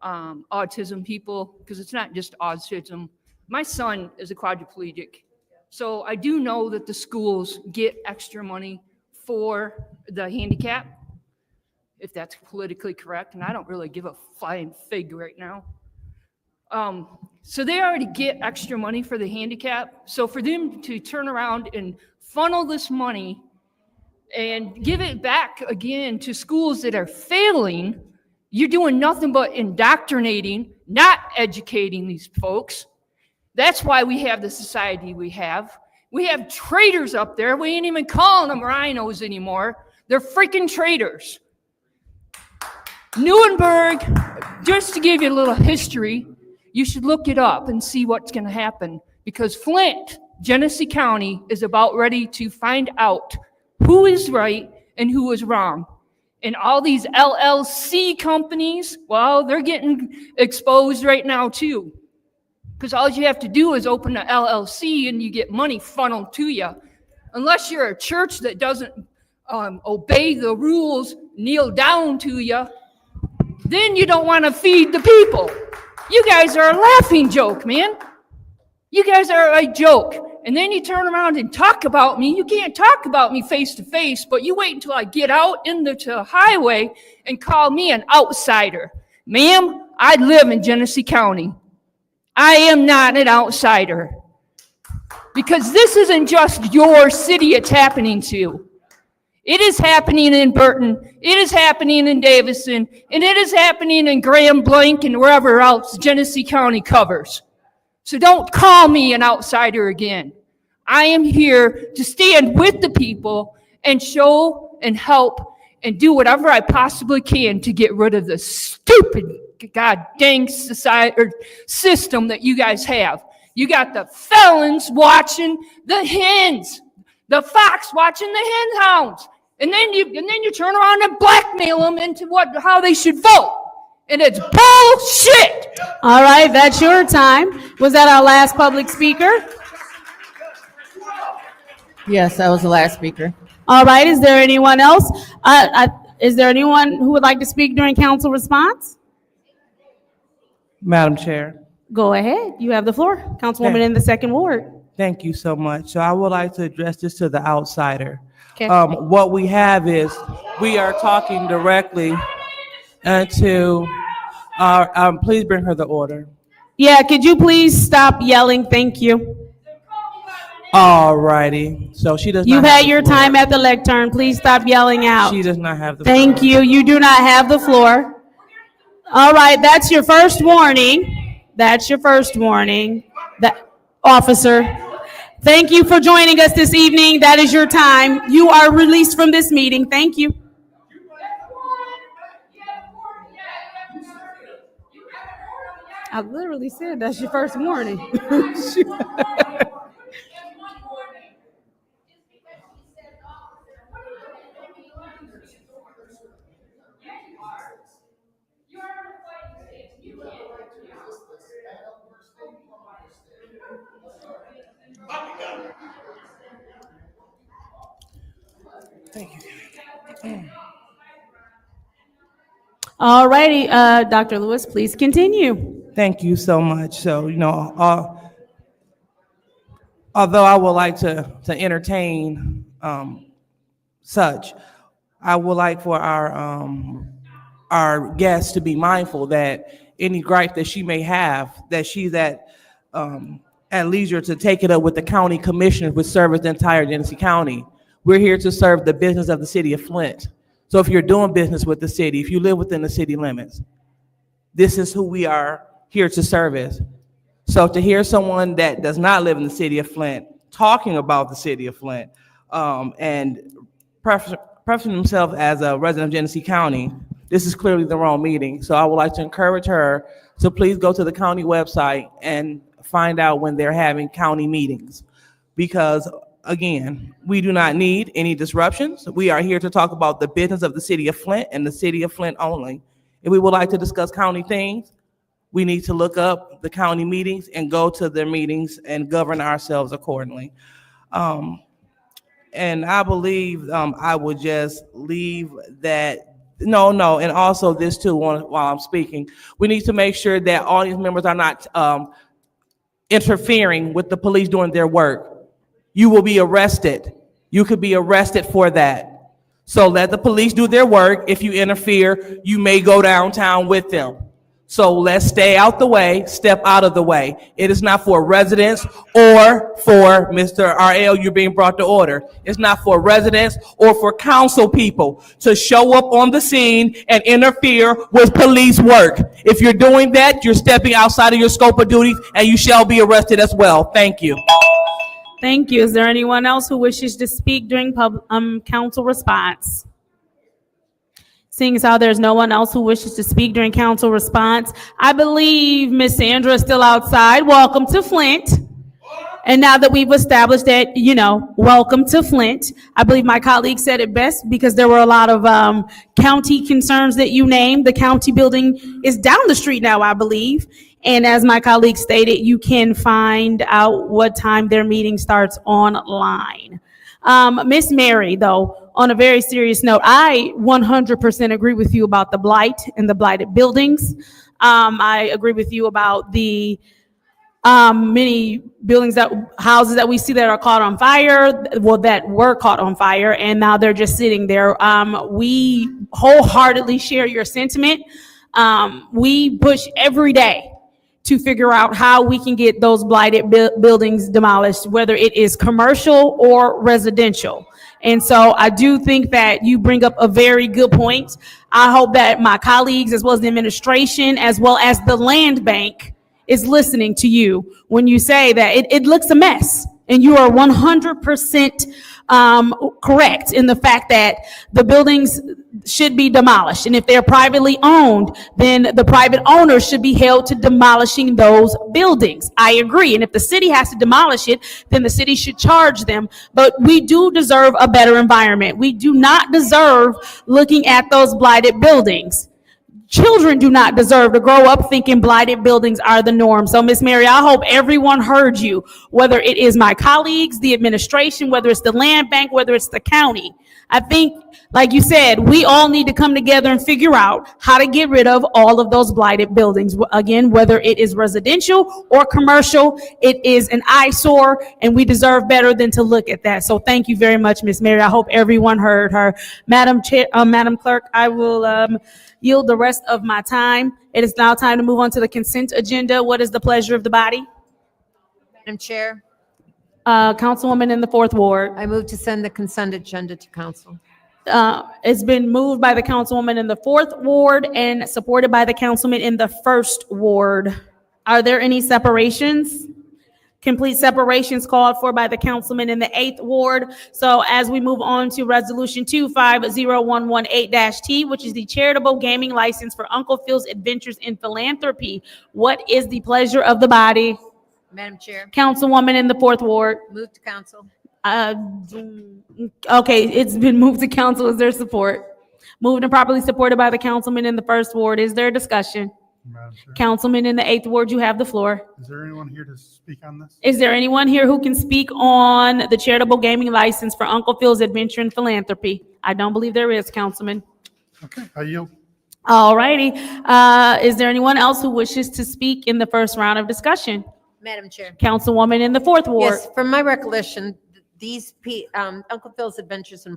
autism people, because it's not just autism. My son is a quadriplegic. So I do know that the schools get extra money for the handicap, if that's politically correct, and I don't really give a flying fig right now. So they already get extra money for the handicap. So for them to turn around and funnel this money and give it back again to schools that are failing, you're doing nothing but indoctrinating, not educating these folks. That's why we have the society we have. We have traitors up there. We ain't even calling them rhinos anymore. They're freaking traitors. Nuremberg, just to give you a little history, you should look it up and see what's going to happen, because Flint, Genesee County, is about ready to find out who is right and who is wrong. And all these LLC companies, well, they're getting exposed right now too, because all you have to do is open an LLC and you get money funneled to you. Unless you're a church that doesn't obey the rules, kneel down to you, then you don't want to feed the people. You guys are a laughing joke, man. You guys are a joke. And then you turn around and talk about me. You can't talk about me face to face, but you wait until I get out into the highway and call me an outsider. Ma'am, I live in Genesee County. I am not an outsider. Because this isn't just your city it's happening to. It is happening in Burton, it is happening in Davison, and it is happening in Graham Blank and wherever else Genesee County covers. So don't call me an outsider again. I am here to stand with the people and show and help and do whatever I possibly can to get rid of the stupid, god dang society or system that you guys have. You got the felons watching the hens, the fox watching the hen hounds. And then you turn around and blackmail them into how they should vote. And it's bullshit. All right, that's your time. Was that our last public speaker? Yes, that was the last speaker. All right, is there anyone else? Is there anyone who would like to speak during council response? Madam Chair. Go ahead. You have the floor. Councilwoman in the second ward. Thank you so much. So I would like to address this to the outsider. Okay. What we have is we are talking directly to our, please bring her the order. Yeah, could you please stop yelling? Thank you. All righty. So she does not You've have had the your floor. time at the lectern. Please stop yelling out. She does not have the Thank floor. you. You do not have the floor. All right, that's your first warning. That's your first warning. That officer. Thank you for joining us this evening. That is your time. You are released from this meeting. Thank you. I literally said that's your first warning. All righty, Dr. Lewis, please continue. Thank you so much. So, although I would like to entertain such, I would like for our guests to be mindful that any gripe that she may have, that she's at leisure to take it up with the county commissioners, which serve the entire Genesee County. We're here to serve the business of the city of Flint. So if you're doing business with the city, if you live within the city limits, this is who we are here to service. So to hear someone that does not live in the city of Flint talking about the city of Flint and preferring himself as a resident of Genesee County, this is clearly the wrong meeting. So I would like to encourage her to please go to the county website and find out when they're having county meetings. Because again, we do not need any disruptions. We are here to talk about the business of the city of Flint and the city of Flint only. If we would like to discuss county things, we need to look up the county meetings and go to their meetings and govern ourselves accordingly. And I believe I would just leave that. No, and also this too, while I'm speaking, we need to make sure that audience members are not interfering with the police doing their work. You will be arrested. You could be arrested for that. So let the police do their work. If you interfere, you may go downtown with them. So let's stay out the way, step out of the way. It is not for residents or for Mr. RL, you're being brought to order. It's not for residents or for council people to show up on the scene and interfere with police work. If you're doing that, you're stepping outside of your scope of duties and you shall be arrested as well. Thank you. Thank you. Is there anyone else who wishes to speak during council response? Seeing as how there's no one else who wishes to speak during council response, I believe Miss Sandra is still outside. Welcome to Flint. And now that we've established that, welcome to Flint, I believe my colleague said it best because there were a lot of county concerns that you named. The county building is down the street now, I believe. And as my colleague stated, you can find out what time their meeting starts online. Miss Mary, though, on a very serious note, I 100% agree with you about the blight and the blighted buildings. I agree with you about the many houses that we see that are caught on fire, that were caught on fire, and now they're just sitting there. We wholeheartedly share your sentiment. We push every day to figure out how we can get those blighted buildings demolished, whether it is commercial or residential. And so I do think that you bring up a very good point. I hope that my colleagues, as well as the administration, as well as the land bank, is listening to you when you say that it looks a mess. And you are 100% correct in the fact that the buildings should be demolished. And if they're privately owned, then the private owners should be held to demolishing those buildings. I agree. And if the city has to demolish it, then the city should charge them. But we do deserve a better environment. We do not deserve looking at those blighted buildings. Children do not deserve to grow up thinking blighted buildings are the norm. So, Miss Mary, I hope everyone heard you, whether it is my colleagues, the administration, whether it's the land bank, whether it's the county. I think, like you said, we all need to come together and figure out how to get rid of all of those blighted buildings. Again, whether it is residential or commercial, it is an eyesore, and we deserve better than to look at that. So thank you very much, Miss Mary. I hope everyone heard her. Madam Clerk, I will yield the rest of my time. It is now time to move on to the consent agenda. What is the pleasure of the body? Madam Chair, Councilwoman in the 4th Ward. I move to send the consent agenda to council. It's been moved by the councilwoman in the 4th Ward and supported by the councilman in the 1st Ward. Are there any separations? Complete separations called for by the councilman in the 8th Ward. So as we move on to resolution 250118-T, which is the charitable gaming license for Uncle Phil's Adventures in Philanthropy. What is the pleasure of the body? Madam Chair, Councilwoman in the 4th Ward. move to council. Okay, it's been moved to council. Is there support? Moved and properly supported by the councilman in the 1st Ward. Is there discussion? Madam Chair. Councilman in the 8th Ward, you have the floor. Is there anyone here to speak on this? Is there anyone here who can speak on the charitable gaming license for Uncle Phil's Adventure and Philanthropy? I don't believe there is, Councilman. Okay, I yield. All righty. Is there anyone else who wishes to speak in the first round of discussion? Madam Chair. Councilwoman in the 4th Ward. Yes, from my recollection, Uncle Phil's Adventures in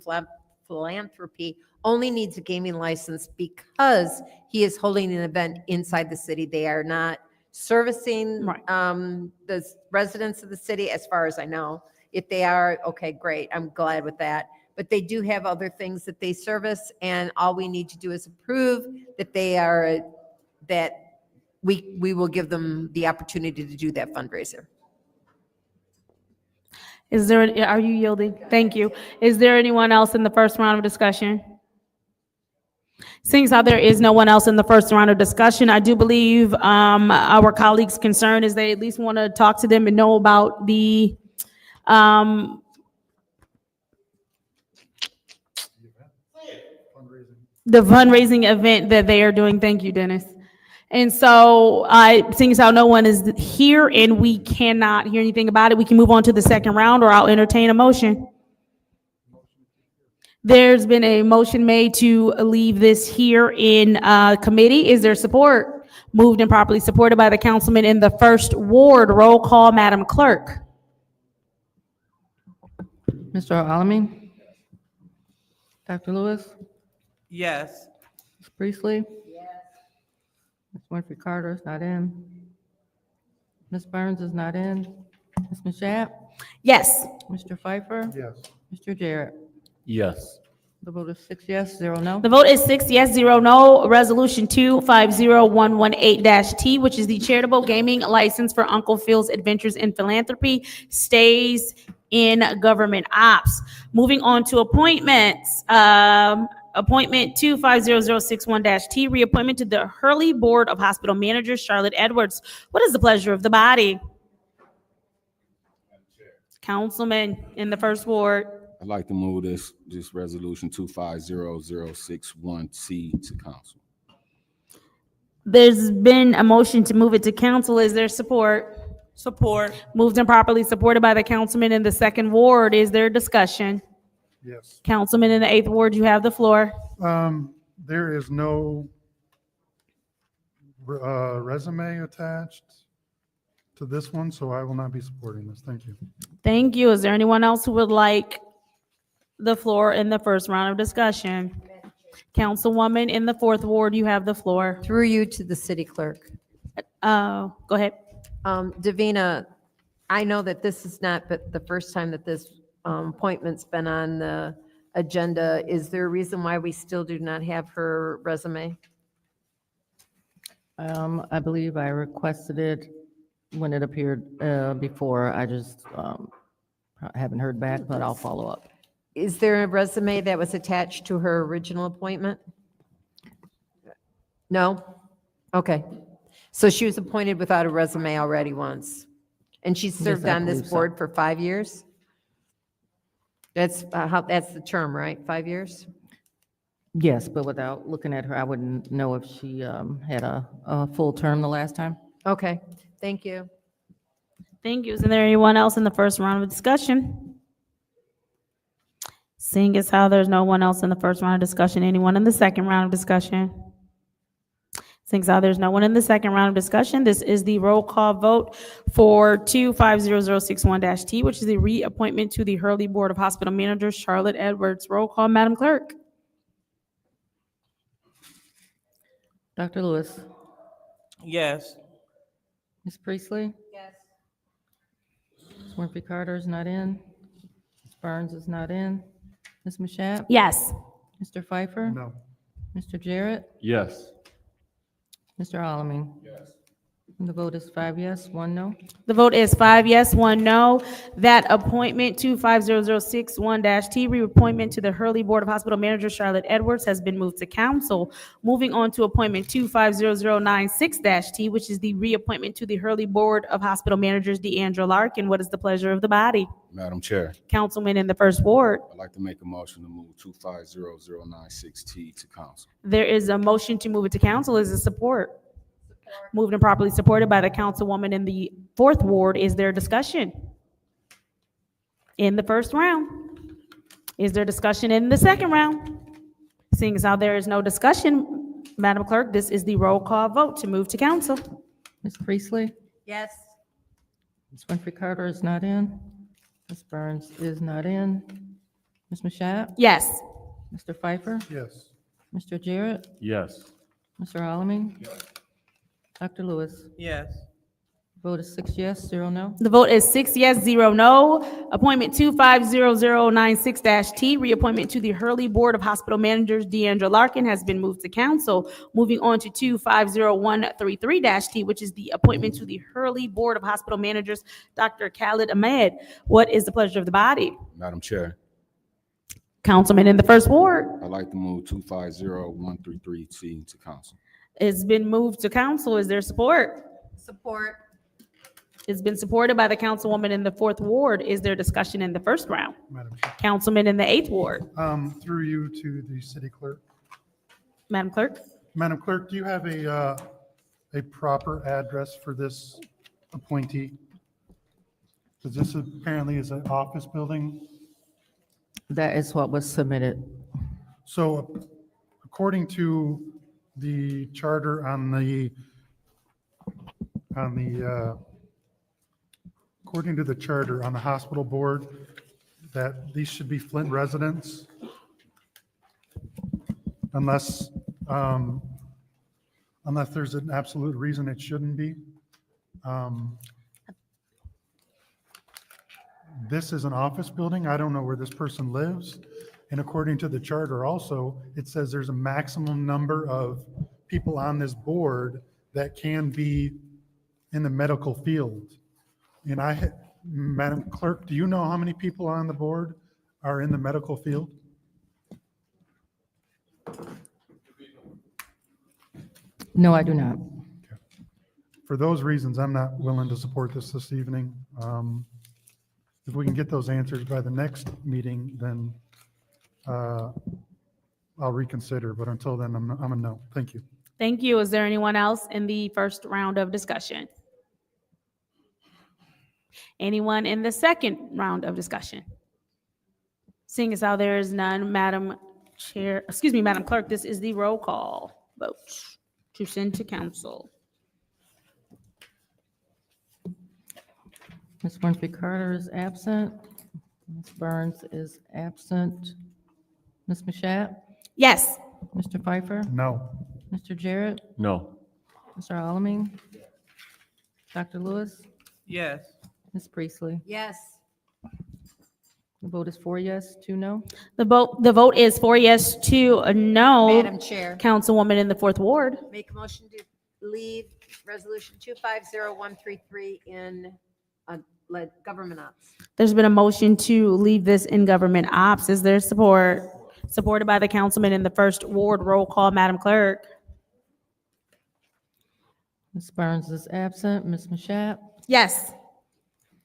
Philanthropy only needs a gaming license because he is holding an event inside the city. They are not servicing the residents of the city, as far as I know. If they are, okay, great. I'm glad with that. But they do have other things that they service, and all we need to do is approve that they are, that we will give them the opportunity to do that fundraiser. Are you yielding? Thank you. Is there anyone else in the first round of discussion? Seeing as how there is no one else in the first round of discussion, I do believe our colleagues' concern is they at least want to talk to them and know about the fundraising event that they are doing. Thank you, Dennis. And so, seeing as how no one is here and we cannot hear anything about it, we can move on to the second round, or I'll entertain a motion. There's been a motion made to leave this here in committee. Is there support? Moved and properly supported by the councilman in the 1st Ward. Roll call, Madam Clerk. Mr. Alamin? Dr. Lewis? Yes. Ms. Priestley? Yes. Ms. Winfrey Carter is not in. Ms. Burns is not in. Ms. Mashat? Yes. Mr. Pfeiffer? Yes. Mr. Jarrett? Yes. The vote is 6 yes, 0 no. The vote is 6 yes, 0 no. Resolution 250118-T, which is the charitable gaming license for Uncle Phil's Adventures in Philanthropy, stays in government ops. Moving on to appointments. Appointment 250061-T, reappointment to the Hurley Board of Hospital Managers, Charlotte Edwards. What is the pleasure of the body? Councilman in the 1st Ward. I'd like to move this resolution 250061C to council. There's been a motion to move it to council. Is there support? Support. Moved and properly supported by the councilman in the 2nd Ward. Is there discussion? Yes. Councilman in the 8th Ward, you have the floor. There is no resume attached to this one, so I will not be supporting this. Thank you. Thank you. Is there anyone else who would like the floor in the first round of discussion? Councilwoman in the 4th Ward, you have the floor. Through you to the city clerk. Go ahead. Davina, I know that this is not but the first time that this appointment's been on the agenda. Is there a reason why we still do not have her resume? I believe I requested it when it appeared before. I just haven't heard back, but I'll follow up. Is there a resume that was attached to her original appointment? No? Okay. So she was appointed without a resume already once. And she served I on this believe so. board for 5 years? That's that's the term, right? 5 years? Yes, but without looking at her, I wouldn't know if she had a full term the last time. Okay, thank you. Thank you. Is there anyone else in the first round of discussion? Seeing as how there's no one else in the first round of discussion, anyone in the second round of discussion? Seeing as how there's no one in the second round of discussion, this is the roll call vote for 250061-T, which is the reappointment to the Hurley Board of Hospital Managers, Charlotte Edwards. Roll call, Madam Clerk. Dr. Lewis? Yes. Ms. Priestley? Yes. Ms. Winfrey Carter is not in. Ms. Burns is not in. Ms. Mashat? Yes. Mr. Pfeiffer? No. Mr. Jarrett? Yes. Mr. Alamin? Yes. And the vote is 5 yes, 1 no. The vote is 5 yes, 1 no. That appointment 250061-T, reappointment to the Hurley Board of Hospital Managers, Charlotte Edwards, has been moved to council. Moving on to appointment 250096-T, which is the reappointment to the Hurley Board of Hospital Managers, Deandra Larkin. What is the pleasure of the body? Madam Chair, Councilman in the 1st Ward. I'd like to make a motion to move 250096T to council. There is a motion to move it to council. Is there support? Moved and properly supported by the councilwoman in the 4th ward. Is there discussion in the first round? Is there discussion in the second round? Seeing as how there is no discussion, Madam Clerk, this is the roll call vote to move to council. Ms. Priestley? Yes. Ms. Winfrey Carter is not in. Ms. Burns is not in. Ms. Mashat? Yes. Mr. Pfeiffer? Yes. Mr. Jarrett? Yes. Mr. Alamin? Dr. Lewis? Yes. Vote is 6 yes, 0 no. The vote is 6 yes, 0 no. Appointment 250096-T, reappointment to the Hurley Board of Hospital Managers, Deandra Larkin, has been moved to council. Moving on to 250133-T, which is the appointment to the Hurley Board of Hospital Managers, Dr. Khalid Ahmed. What is the pleasure of the body? Madam Chair, Councilman in the 1st ward. I'd like to move 250133C to council. It's been moved to council. Is there support? Support. It's been supported by the councilwoman in the 4th ward. Is there discussion in the first round? Madam Chair. Councilman in the 8th ward. Through you to the city clerk. Madam Clerk? Madam Clerk, do you have a proper address for this appointee? Because this apparently is an office building. That is what was submitted. So according to the charter according to the charter on the hospital board, that these should be Flint residents unless there's an absolute reason it shouldn't be. This is an office building. I don't know where this person lives. And according to the charter also, it says there's a maximum number of people on this board that can be in the medical field. And Madam Clerk, do you know how many people on the board are in the medical field? No, I do not. For those reasons, I'm not willing to support this evening. If we can get those answers by the next meeting, then I'll reconsider, but until then, I'm a no. Thank you. Thank you. Is there anyone else in the first round of discussion? Anyone in the second round of discussion? Seeing as how there is none, Madam Clerk, this is the roll call vote to send to council. Ms. Winfrey Carter is absent. Ms. Burns is absent. Ms. Mashat? Yes. Mr. Pfeiffer? No. Mr. Jarrett? No. Mr. Alamin? Dr. Lewis? Yes. Ms. Priestley? Yes. The vote is 4 yes, 2 no. The vote is 4 yes, 2 no. Madam Chair. Councilwoman in the 4th ward. Make a motion to leave resolution 250133 in government ops. There's been a motion to leave this in government ops. Is there support? Supported by the councilman in the 1st ward. Roll call, Madam Clerk. Ms. Burns is absent. Ms. Mashat? Yes.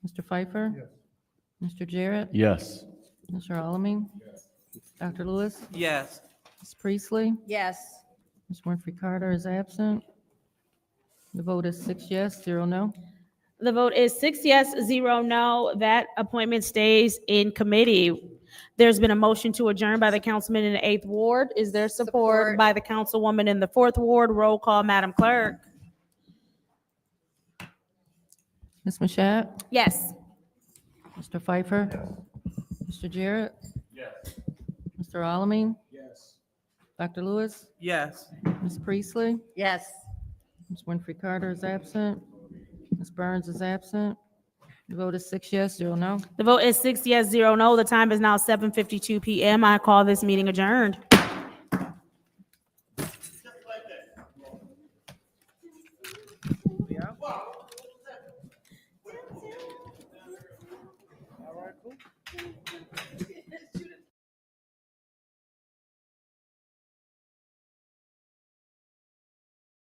Mr. Pfeiffer? Yes. Mr. Jarrett? Yes. Mr. Alamin? Yes. Dr. Lewis? Yes. Ms. Priestley? Yes. Ms. Winfrey Carter is absent. The vote is 6 yes, 0 no. The vote is 6 yes, 0 no. That appointment stays in committee. There's been a motion to adjourn by the councilman in the 8th ward. Is there support by the councilwoman in the 4th ward? Roll call, Madam Clerk. Ms. Mashat? Yes. Mr. Pfeiffer? Mr. Jarrett? Yes. Mr. Alamin? Yes. Dr. Lewis? Yes. Ms. Priestley? Yes. Ms. Winfrey Carter is absent. Ms. Burns is absent. The vote is 6 yes, 0 no. The vote is 6 yes, 0 no. The time is now 7:52 p.m. I call this meeting adjourned. All right, cool.